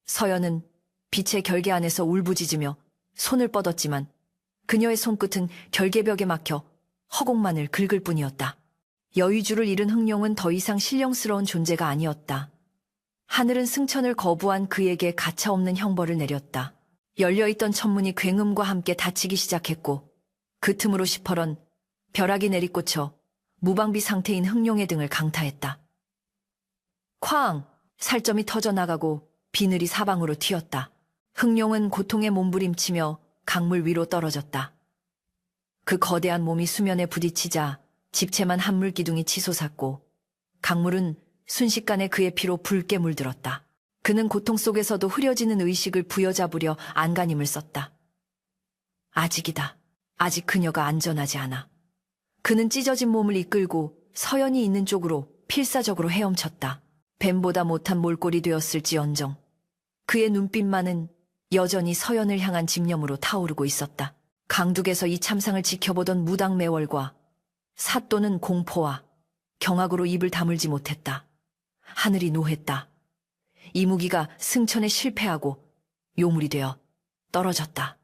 서연은 빛의 결계 안에서 울부짖으며 손을 뻗었지만 그녀의 손끝은 결계벽에 막혀 허공만을 긁을 뿐이었다. 여의주를 잃은 흥룡은 더 이상 신령스러운 존재가 아니었다. 하늘은 승천을 거부한 그에게 가차없는 형벌을 내렸다. 열려있던 천문이 굉음과 함께 닫히기 시작했고 그 틈으로 시퍼런 벼락이 내리꽂혀 무방비 상태인 흥룡의 등을 강타했다. 쾅! 살점이 터져나가고 비늘이 사방으로 튀었다. 흥룡은 고통에 몸부림치며 강물 위로 떨어졌다. 그 거대한 몸이 수면에 부딪히자 집채만 한물 기둥이 치솟았고 강물은 순식간에 그의 피로 붉게 물들었다. 그는 고통 속에서도 흐려지는 의식을 부여잡으려 안간힘을 썼다. 아직이다. 아직 그녀가 안전하지 않아. 그는 찢어진 몸을 이끌고 서연이 있는 쪽으로 필사적으로 헤엄쳤다. 뱀보다 못한 몰골이 되었을지언정 그의 눈빛만은 여전히 서연을 향한 집념으로 타오르고 있었다. 강둑에서 이 참상을 지켜보던 무당매월과 사또는 공포와 경악으로 입을 다물지 못했다. 하늘이 노했다. 이무기가 승천에 실패하고 요물이 되어 떨어졌다.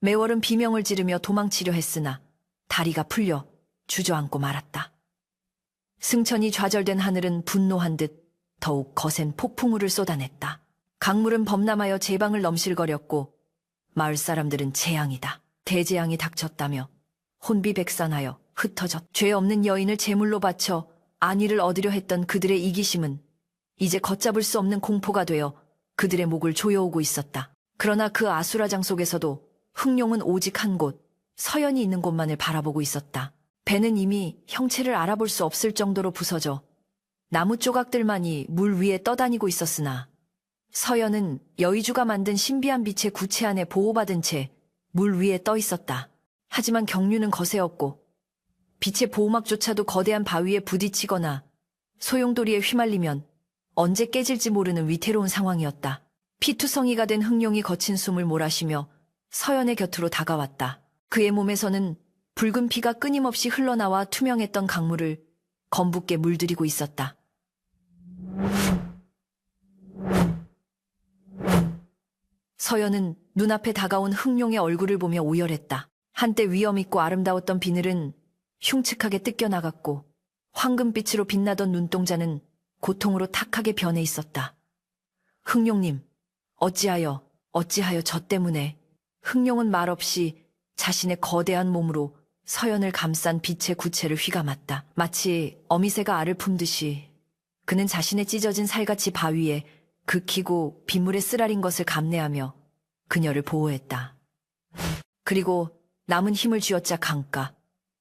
매월은 비명을 지르며 도망치려 했으나 다리가 풀려 주저앉고 말았다. 승천이 좌절된 하늘은 분노한 듯 더욱 거센 폭풍우를 쏟아냈다. 강물은 범람하여 제방을 넘실거렸고 마을 사람들은 재앙이다, 대재앙이 닥쳤다며 혼비백산하여 흩어졌. 죄 없는 여인을 제물로 바쳐 안위를 얻으려 했던 그들의 이기심은 이제 걷잡을 수 없는 공포가 되어 그들의 목을 조여오고 있었다. 그러나 그 아수라장 속에서도 흥룡은 오직 한 곳, 서연이 있는 곳만을 바라보고 있었다. 배는 이미 형체를 알아볼 수 없을 정도로 부서져 나무 조각들만이 물 위에 떠다니고 있었으나 서연은 여의주가 만든 신비한 빛의 구체 안에 보호받은 채 물 위에 떠 있었다. 하지만 경류는 거세었고 빛의 보호막조차도 거대한 바위에 부딪히거나 소용돌이에 휘말리면 언제 깨질지 모르는 위태로운 상황이었다. 피투성이가 된 흥룡이 거친 숨을 몰아쉬며 서연의 곁으로 다가왔다. 그의 몸에서는 붉은 피가 끊임없이 흘러나와 투명했던 강물을 검붉게 물들이고 있었다. 서연은 눈앞에 다가온 흥룡의 얼굴을 보며 오열했다. 한때 위엄있고 아름다웠던 비늘은 흉측하게 뜯겨나갔고 황금빛으로 빛나던 눈동자는 고통으로 탁하게 변해 있었다. 흥룡님, 어찌하여 저 때문에. 흥룡은 말없이 자신의 거대한 몸으로 서연을 감싼 빛의 구체를 휘감았다. 마치 어미새가 알을 품듯이 그는 자신의 찢어진 살같이 바위에 긁히고 빗물에 쓰라린 것을 감내하며 그녀를 보호했다. 그리고 남은 힘을 쥐어짜 강가,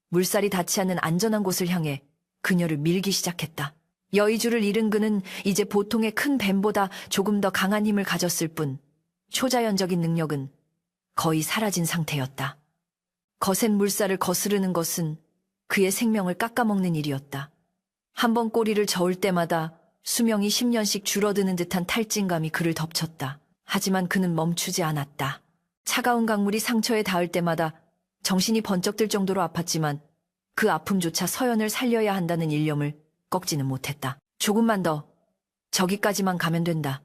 물살이 닿지 않는 안전한 곳을 향해 그녀를 밀기 시작했다. 여의주를 잃은 그는 이제 보통의 큰 뱀보다 조금 더 강한 힘을 가졌을 뿐 초자연적인 능력은 거의 사라진 상태였다. 거센 물살을 거스르는 것은 그의 생명을 깎아먹는 일이었다. 한 번 꼬리를 저을 때마다 수명이 10년씩 줄어드는 듯한 탈진감이 그를 덮쳤다. 하지만 그는 멈추지 않았다. 차가운 강물이 상처에 닿을 때마다 정신이 번쩍 들 정도로 아팠지만 그 아픔조차 서연을 살려야 한다는 일념을 꺾지는 못했다. 조금만 더, 저기까지만 가면 된다.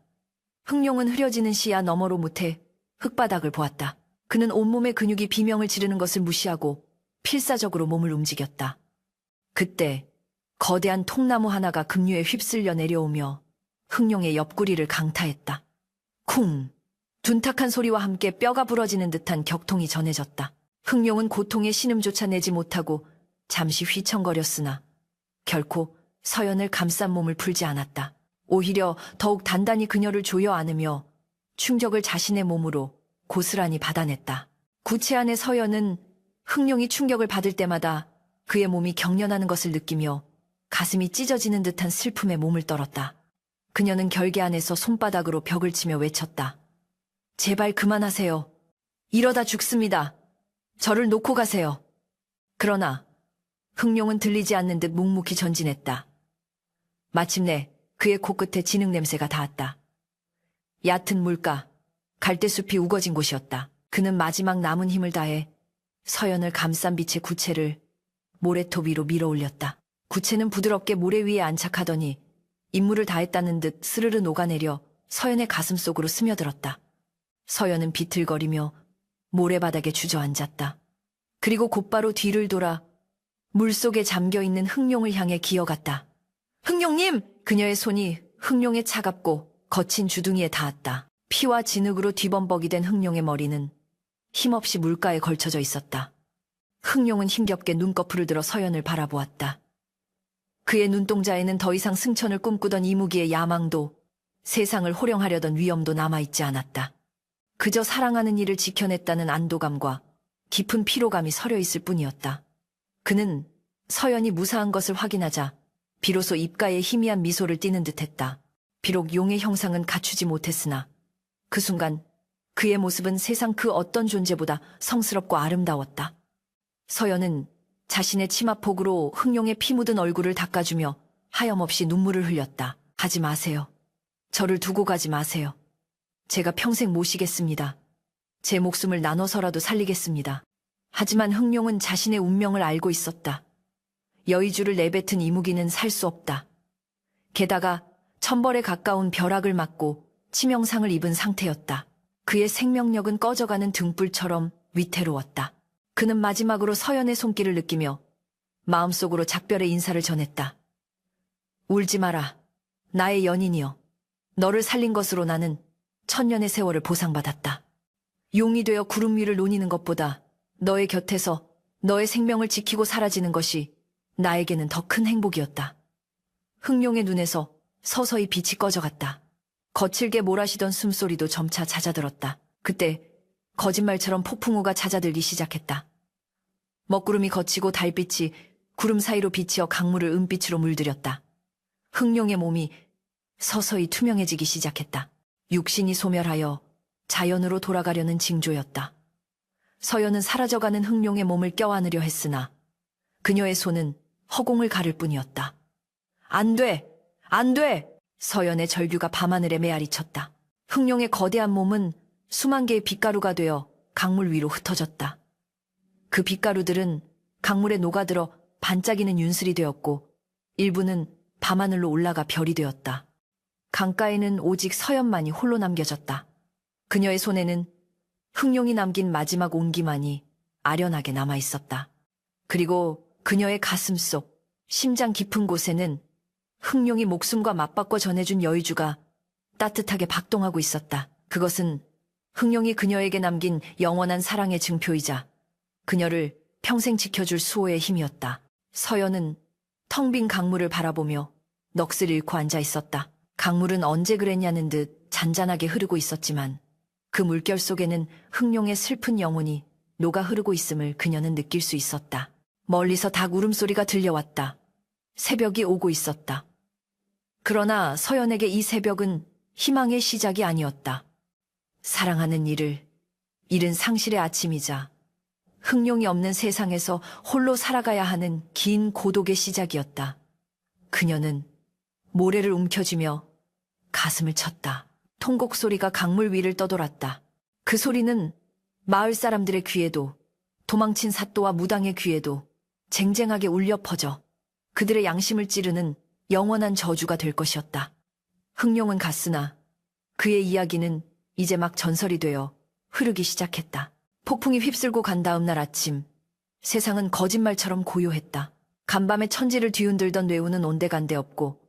흥룡은 흐려지는 시야 너머로 못해 흙바닥을 보았다. 그는 온몸의 근육이 비명을 지르는 것을 무시하고 필사적으로 몸을 움직였다. 그때 거대한 통나무 하나가 급류에 휩쓸려 내려오며 흥룡의 옆구리를 강타했다. 쿵! 둔탁한 소리와 함께 뼈가 부러지는 듯한 격통이 전해졌다. 흥룡은 고통의 신음조차 내지 못하고 잠시 휘청거렸으나 결코 서연을 감싼 몸을 풀지 않았다. 오히려 더욱 단단히 그녀를 조여 안으며 충격을 자신의 몸으로 고스란히 받아냈다. 구체 안의 서연은 흥룡이 충격을 받을 때마다 그의 몸이 경련하는 것을 느끼며 가슴이 찢어지는 듯한 슬픔에 몸을 떨었다. 그녀는 결계 안에서 손바닥으로 벽을 치며 외쳤다. 제발 그만하세요. 이러다 죽습니다. 저를 놓고 가세요. 그러나 흥룡은 들리지 않는 듯 묵묵히 전진했다. 마침내 그의 코끝에 진흙 냄새가 닿았다. 얕은 물가, 갈대숲이 우거진 곳이었다. 그는 마지막 남은 힘을 다해 서연을 감싼 빛의 구체를 모래톱 위로 밀어 올렸다. 구체는 부드럽게 모래 위에 안착하더니 임무를 다했다는 듯 스르르 녹아내려 서연의 가슴 속으로 스며들었다. 서연은 비틀거리며 모래바닥에 주저앉았다. 그리고 곧바로 뒤를 돌아 물속에 잠겨있는 흥룡을 향해 기어갔다. 흥룡님! 그녀의 손이 흥룡의 차갑고 거친 주둥이에 닿았다. 피와 진흙으로 뒤범벅이 된 흥룡의 머리는 힘없이 물가에 걸쳐져 있었다. 흥룡은 힘겹게 눈꺼풀을 들어 서연을 바라보았다. 그의 눈동자에는 더 이상 승천을 꿈꾸던 이무기의 야망도 세상을 호령하려던 위엄도 남아있지 않았다. 그저 사랑하는 이를 지켜냈다는 안도감과 깊은 피로감이 서려있을 뿐이었다. 그는 서연이 무사한 것을 확인하자 비로소 입가에 희미한 미소를 띠는 듯했다. 비록 용의 형상은 갖추지 못했으나 그 순간 그의 모습은 세상 그 어떤 존재보다 성스럽고 아름다웠다. 서연은 자신의 치마폭으로 흥룡의 피 묻은 얼굴을 닦아주며 하염없이 눈물을 흘렸다. 가지 마세요. 저를 두고 가지 마세요. 제가 평생 모시겠습니다. 제 목숨을 나눠서라도 살리겠습니다. 하지만 흥룡은 자신의 운명을 알고 있었다. 여의주를 내뱉은 이무기는 살 수 없다. 게다가 천벌에 가까운 벼락을 맞고 치명상을 입은 상태였다. 그의 생명력은 꺼져가는 등불처럼 위태로웠다. 그는 마지막으로 서연의 손길을 느끼며 마음속으로 작별의 인사를 전했다. 울지 마라. 나의 연인이여. 너를 살린 것으로 나는 천년의 세월을 보상받았다. 용이 되어 구름 위를 노니는 것보다 너의 곁에서 너의 생명을 지키고 사라지는 것이 나에게는 더 큰 행복이었다. 흥룡의 눈에서 서서히 빛이 꺼져갔다. 거칠게 몰아쉬던 숨소리도 점차 잦아들었다. 그때 거짓말처럼 폭풍우가 잦아들기 시작했다. 먹구름이 걷히고 달빛이 구름 사이로 비치어 강물을 은빛으로 물들였다. 흥룡의 몸이 서서히 투명해지기 시작했다. 육신이 소멸하여 자연으로 돌아가려는 징조였다. 서연은 사라져가는 흥룡의 몸을 껴안으려 했으나 그녀의 손은 허공을 가를 뿐이었다. 안 돼! 안 돼! 서연의 절규가 밤하늘에 메아리쳤다. 흥룡의 거대한 몸은 수만 개의 빛가루가 되어 강물 위로 흩어졌다. 그 빛가루들은 강물에 녹아들어 반짝이는 윤슬이 되었고 일부는 밤하늘로 올라가 별이 되었다. 강가에는 오직 서연만이 홀로 남겨졌다. 그녀의 손에는 흥룡이 남긴 마지막 온기만이 아련하게 남아있었다. 그리고 그녀의 가슴 속 심장 깊은 곳에는 흥룡이 목숨과 맞바꿔 전해준 여의주가 따뜻하게 박동하고 있었다. 그것은 흥룡이 그녀에게 남긴 영원한 사랑의 증표이자 그녀를 평생 지켜줄 수호의 힘이었다. 서연은 텅 빈 강물을 바라보며 넋을 잃고 앉아 있었다. 강물은 언제 그랬냐는 듯 잔잔하게 흐르고 있었지만 그 물결 속에는 흥룡의 슬픈 영혼이 녹아 흐르고 있음을 그녀는 느낄 수 있었다. 멀리서 닭 울음소리가 들려왔다. 새벽이 오고 있었다. 그러나 서연에게 이 새벽은 희망의 시작이 아니었다. 사랑하는 이를 잃은 상실의 아침이자 흥룡이 없는 세상에서 홀로 살아가야 하는 긴 고독의 시작이었다. 그녀는 모래를 움켜쥐며 가슴을 쳤다. 통곡 소리가 강물 위를 떠돌았다. 그 소리는 마을 사람들의 귀에도 도망친 사또와 무당의 귀에도 쟁쟁하게 울려 퍼져 그들의 양심을 찌르는 영원한 저주가 될 것이었다. 흥룡은 갔으나 그의 이야기는 이제 막 전설이 되어 흐르기 시작했다. 폭풍이 휩쓸고 간 다음 날 아침, 세상은 거짓말처럼 고요했다. 간밤에 천지를 뒤흔들던 뇌우는 온데간데 없고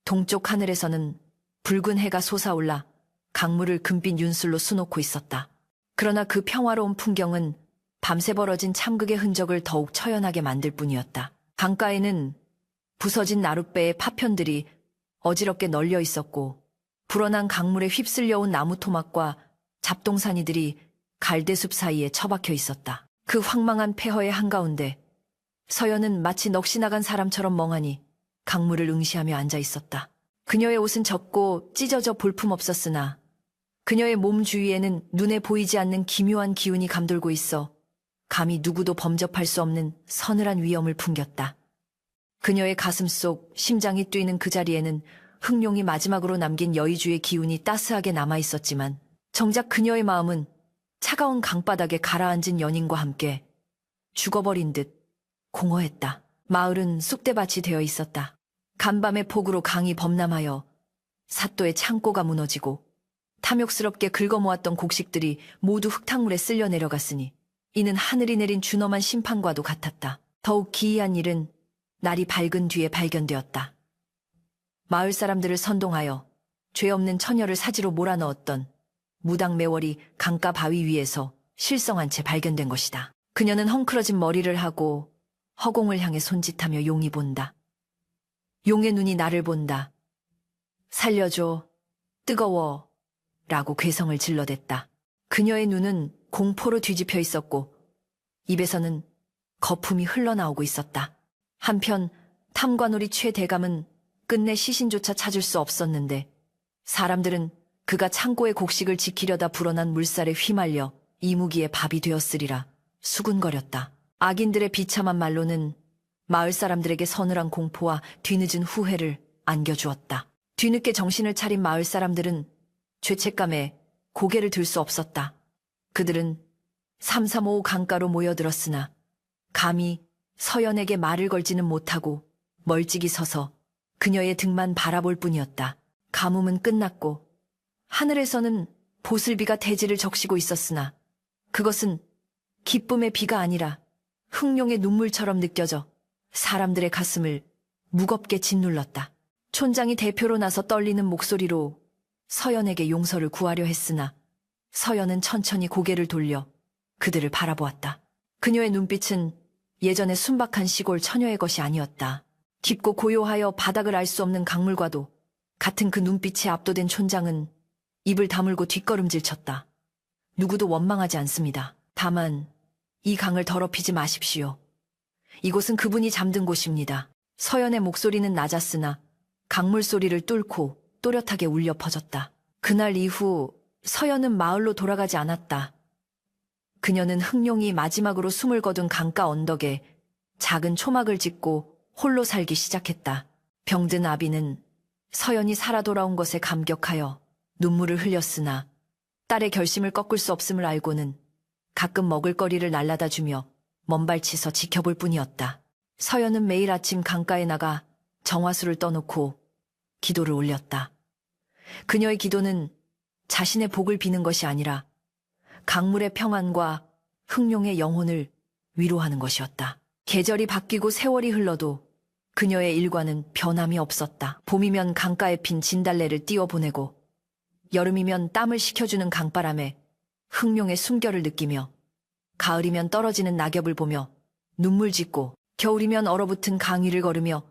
동쪽 하늘에서는 붉은 해가 솟아올라 강물을 금빛 윤슬로 수놓고 있었다. 그러나 그 평화로운 풍경은 밤새 벌어진 참극의 흔적을 더욱 처연하게 만들 뿐이었다. 강가에는 부서진 나룻배의 파편들이 어지럽게 널려 있었고 불어난 강물에 휩쓸려온 나무 토막과 잡동사니들이 갈대숲 사이에 처박혀 있었다. 그 황망한 폐허의 한가운데 서연은 마치 넋이 나간 사람처럼 멍하니 강물을 응시하며 앉아 있었다. 그녀의 옷은 젖고 찢어져 볼품없었으나 그녀의 몸 주위에는 눈에 보이지 않는 기묘한 기운이 감돌고 있어 감히 누구도 범접할 수 없는 서늘한 위엄을 풍겼다. 그녀의 가슴 속 심장이 뛰는 그 자리에는 흥룡이 마지막으로 남긴 여의주의 기운이 따스하게 남아있었지만 정작 그녀의 마음은 차가운 강바닥에 가라앉은 연인과 함께 죽어버린 듯 공허했다. 마을은 쑥대밭이 되어 있었다. 간밤의 폭우로 강이 범람하여 사또의 창고가 무너지고 탐욕스럽게 긁어모았던 곡식들이 모두 흙탕물에 쓸려 내려갔으니 이는 하늘이 내린 준엄한 심판과도 같았다. 더욱 기이한 일은 날이 밝은 뒤에 발견되었다. 마을 사람들을 선동하여 죄 없는 처녀를 사지로 몰아넣었던 무당 매월이 강가 바위 위에서 실성한 채 발견된 것이다. 그녀는 헝클어진 머리를 하고 허공을 향해 손짓하며 용이 본다. 용의 눈이 나를 본다. 살려줘, 뜨거워 라고 괴성을 질러댔다. 그녀의 눈은 공포로 뒤집혀 있었고 입에서는 거품이 흘러나오고 있었다. 한편 탐관오리 최대감은 끝내 시신조차 찾을 수 없었는데 사람들은 그가 창고의 곡식을 지키려다 불어난 물살에 휘말려 이무기의 밥이 되었으리라 수군거렸다. 악인들의 비참한 말로는 마을 사람들에게 서늘한 공포와 뒤늦은 후회를 안겨주었다. 뒤늦게 정신을 차린 마을 사람들은 죄책감에 고개를 들 수 없었다. 그들은 삼삼오오 강가로 모여들었으나 감히 서연에게 말을 걸지는 못하고 멀찍이 서서 그녀의 등만 바라볼 뿐이었다. 가뭄은 끝났고 하늘에서는 보슬비가 대지를 적시고 있었으나 그것은 기쁨의 비가 아니라 흥룡의 눈물처럼 느껴져 사람들의 가슴을 무겁게 짓눌렀다. 촌장이 대표로 나서 떨리는 목소리로 서연에게 용서를 구하려 했으나 서연은 천천히 고개를 돌려 그들을 바라보았다. 그녀의 눈빛은 예전의 순박한 시골 처녀의 것이 아니었다. 깊고 고요하여 바닥을 알 수 없는 강물과도 같은 그 눈빛에 압도된 촌장은 입을 다물고 뒷걸음질 쳤다. 누구도 원망하지 않습니다. 다만 이 강을 더럽히지 마십시오. 이곳은 그분이 잠든 곳입니다. 서연의 목소리는 낮았으나 강물 소리를 뚫고 또렷하게 울려 퍼졌다. 그날 이후 서연은 마을로 돌아가지 않았다. 그녀는 흥룡이 마지막으로 숨을 거둔 강가 언덕에 작은 초막을 짓고 홀로 살기 시작했다. 병든 아비는 서연이 살아 돌아온 것에 감격하여 눈물을 흘렸으나 딸의 결심을 꺾을 수 없음을 알고는 가끔 먹을거리를 날라다 주며 먼발치서 지켜볼 뿐이었다. 서연은 매일 아침 강가에 나가 정화수를 떠놓고 기도를 올렸다. 그녀의 기도는 자신의 복을 비는 것이 아니라 강물의 평안과 흥룡의 영혼을 위로하는 것이었다. 계절이 바뀌고 세월이 흘러도 그녀의 일과는 변함이 없었다. 봄이면 강가에 핀 진달래를 띄워보내고 여름이면 땀을 식혀주는 강바람에 흥룡의 숨결을 느끼며 가을이면 떨어지는 낙엽을 보며 눈물 짓고 겨울이면 얼어붙은 강 위를 걸으며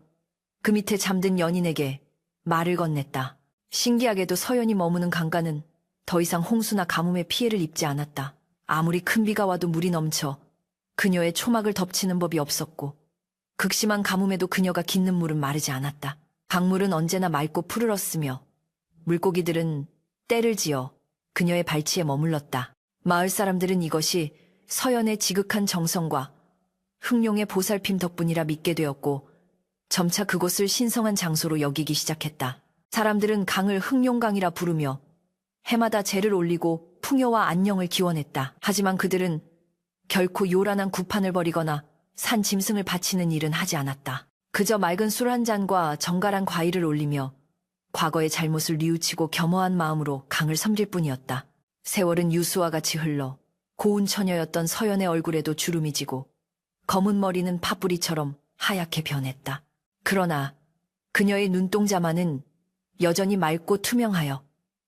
그 밑에 잠든 연인에게 말을 건넸다. 신기하게도 서연이 머무는 강가는 더 이상 홍수나 가뭄의 피해를 입지 않았다. 아무리 큰 비가 와도 물이 넘쳐 그녀의 초막을 덮치는 법이 없었고 극심한 가뭄에도 그녀가 깃는 물은 마르지 않았다. 강물은 언제나 맑고 푸르렀으며 물고기들은 떼를 지어 그녀의 발치에 머물렀다. 마을 사람들은 이것이 서연의 지극한 정성과 흥룡의 보살핌 덕분이라 믿게 되었고 점차 그곳을 신성한 장소로 여기기 시작했다. 사람들은 강을 흥룡강이라 부르며 해마다 제를 올리고 풍요와 안녕을 기원했다. 하지만 그들은 결코 요란한 구판을 벌이거나 산 짐승을 바치는 일은 하지 않았다. 그저 맑은 술 한 잔과 정갈한 과일을 올리며 과거의 잘못을 뉘우치고 겸허한 마음으로 강을 섬길 뿐이었다. 세월은 유수와 같이 흘러 고운 처녀였던 서연의 얼굴에도 주름이 지고 검은 머리는 팥뿌리처럼 하얗게 변했다. 그러나 그녀의 눈동자만은 여전히 맑고 투명하여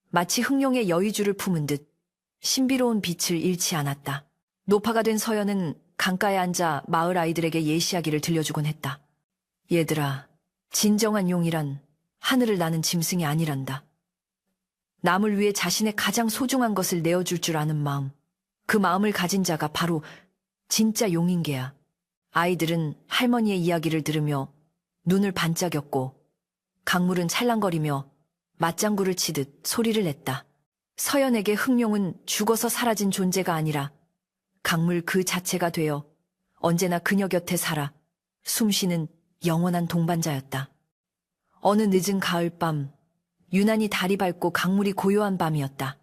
마치 흥룡의 여의주를 품은 듯 신비로운 빛을 잃지 않았다. 노파가 된 서연은 강가에 앉아 마을 아이들에게 예시하기를 들려주곤 했다. 얘들아, 진정한 용이란 하늘을 나는 짐승이 아니란다. 남을 위해 자신의 가장 소중한 것을 내어줄 줄 아는 마음, 그 마음을 가진 자가 바로 진짜 용인 게야. 아이들은 할머니의 이야기를 들으며 눈을 반짝였고 강물은 찰랑거리며 맞장구를 치듯 소리를 냈다. 서연에게 흥룡은 죽어서 사라진 존재가 아니라 강물 그 자체가 되어 언제나 그녀 곁에 살아 숨쉬는 영원한 동반자였다. 어느 늦은 가을밤, 유난히 달이 밝고 강물이 고요한 밤이었다.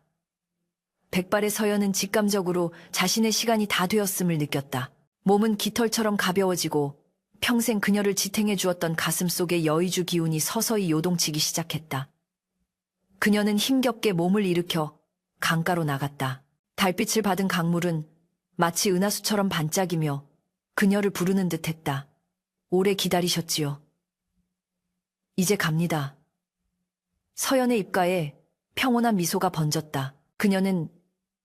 백발의 서연은 직감적으로 자신의 시간이 다 되었음을 느꼈다. 몸은 깃털처럼 가벼워지고 평생 그녀를 지탱해 주었던 가슴 속의 여의주 기운이 서서히 요동치기 시작했다. 그녀는 힘겹게 몸을 일으켜 강가로 나갔다. 달빛을 받은 강물은 마치 은하수처럼 반짝이며 그녀를 부르는 듯했다. 오래 기다리셨지요. 이제 갑니다. 서연의 입가에 평온한 미소가 번졌다. 그녀는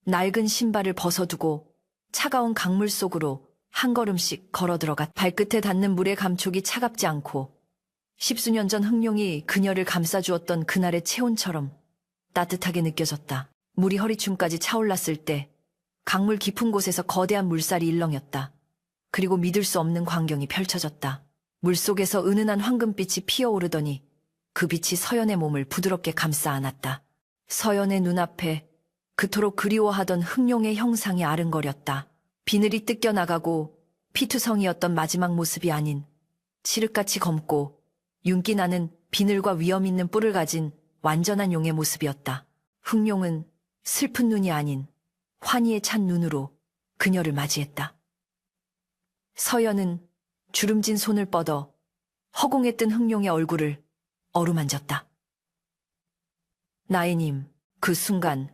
낡은 신발을 벗어두고 차가운 강물 속으로 한 걸음씩 걸어들어갔다. 발끝에 닿는 물의 감촉이 차갑지 않고 십수년 전 흥룡이 그녀를 감싸주었던 그날의 체온처럼 따뜻하게 느껴졌다. 물이 허리춤까지 차올랐을 때 강물 깊은 곳에서 거대한 물살이 일렁였다. 그리고 믿을 수 없는 광경이 펼쳐졌다. 물속에서 은은한 황금빛이 피어오르더니 그 빛이 서연의 몸을 부드럽게 감싸 안았다. 서연의 눈앞에 그토록 그리워하던 흥룡의 형상이 아른거렸다. 비늘이 뜯겨나가고 피투성이었던 마지막 모습이 아닌 칠흑같이 검고 윤기 나는 비늘과 위험 있는 뿔을 가진 완전한 용의 모습이었다. 흥룡은 슬픈 눈이 아닌 환희에 찬 눈으로 그녀를 맞이했다. 서연은 주름진 손을 뻗어 허공에 뜬 흥룡의 얼굴을 어루만졌다. 나이님, 그 순간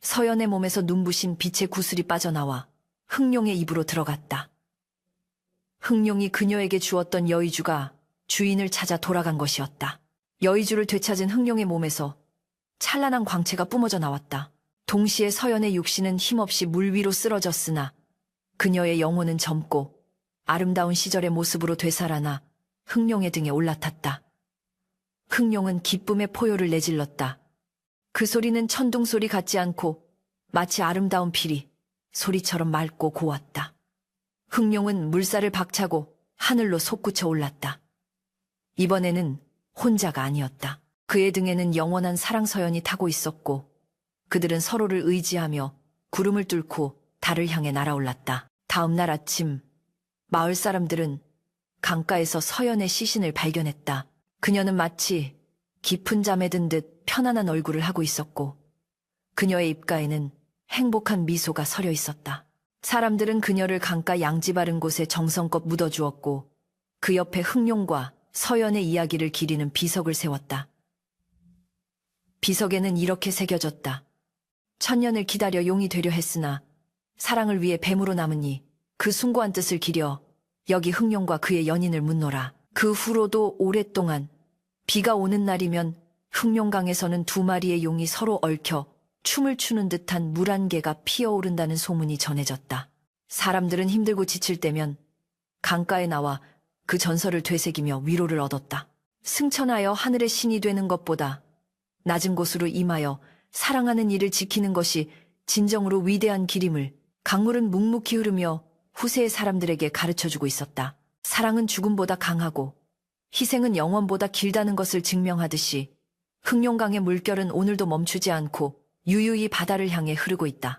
서연의 몸에서 눈부신 빛의 구슬이 빠져나와 흥룡의 입으로 들어갔다. 흥룡이 그녀에게 주었던 여의주가 주인을 찾아 돌아간 것이었다. 여의주를 되찾은 흥룡의 몸에서 찬란한 광채가 뿜어져 나왔다. 동시에 서연의 육신은 힘없이 물 위로 쓰러졌으나 그녀의 영혼은 젊고 아름다운 시절의 모습으로 되살아나 흥룡의 등에 올라탔다. 흥룡은 기쁨의 포효를 내질렀다. 그 소리는 천둥소리 같지 않고 마치 아름다운 피리 소리처럼 맑고 고왔다. 흥룡은 물살을 박차고 하늘로 솟구쳐 올랐다. 이번에는 혼자가 아니었다. 그의 등에는 영원한 사랑 서연이 타고 있었고 그들은 서로를 의지하며 구름을 뚫고 달을 향해 날아올랐다. 다음 날 아침 마을 사람들은 강가에서 서연의 시신을 발견했다. 그녀는 마치 깊은 잠에 든 듯 편안한 얼굴을 하고 있었고 그녀의 입가에는 행복한 미소가 서려 있었다. 사람들은 그녀를 강가 양지 바른 곳에 정성껏 묻어주었고 그 옆에 흥룡과 서연의 이야기를 기리는 비석을 세웠다. 비석에는 이렇게 새겨졌다. 천년을 기다려 용이 되려 했으나 사랑을 위해 뱀으로 남으니 그 숭고한 뜻을 기려 여기 흥룡과 그의 연인을 묻노라. 그 후로도 오랫동안 비가 오는 날이면 흥룡강에서는 두 마리의 용이 서로 얽혀 춤을 추는 듯한 물 한 개가 피어오른다는 소문이 전해졌다. 사람들은 힘들고 지칠 때면 강가에 나와 그 전설을 되새기며 위로를 얻었다. 승천하여 하늘의 신이 되는 것보다 낮은 곳으로 임하여 사랑하는 이를 지키는 것이 진정으로 위대한 길임을 강물은 묵묵히 흐르며 후세의 사람들에게 가르쳐주고 있었다. 사랑은 죽음보다 강하고 희생은 영원보다 길다는 것을 증명하듯이 흥룡강의 물결은 오늘도 멈추지 않고 유유히 바다를 향해 흐르고 있다.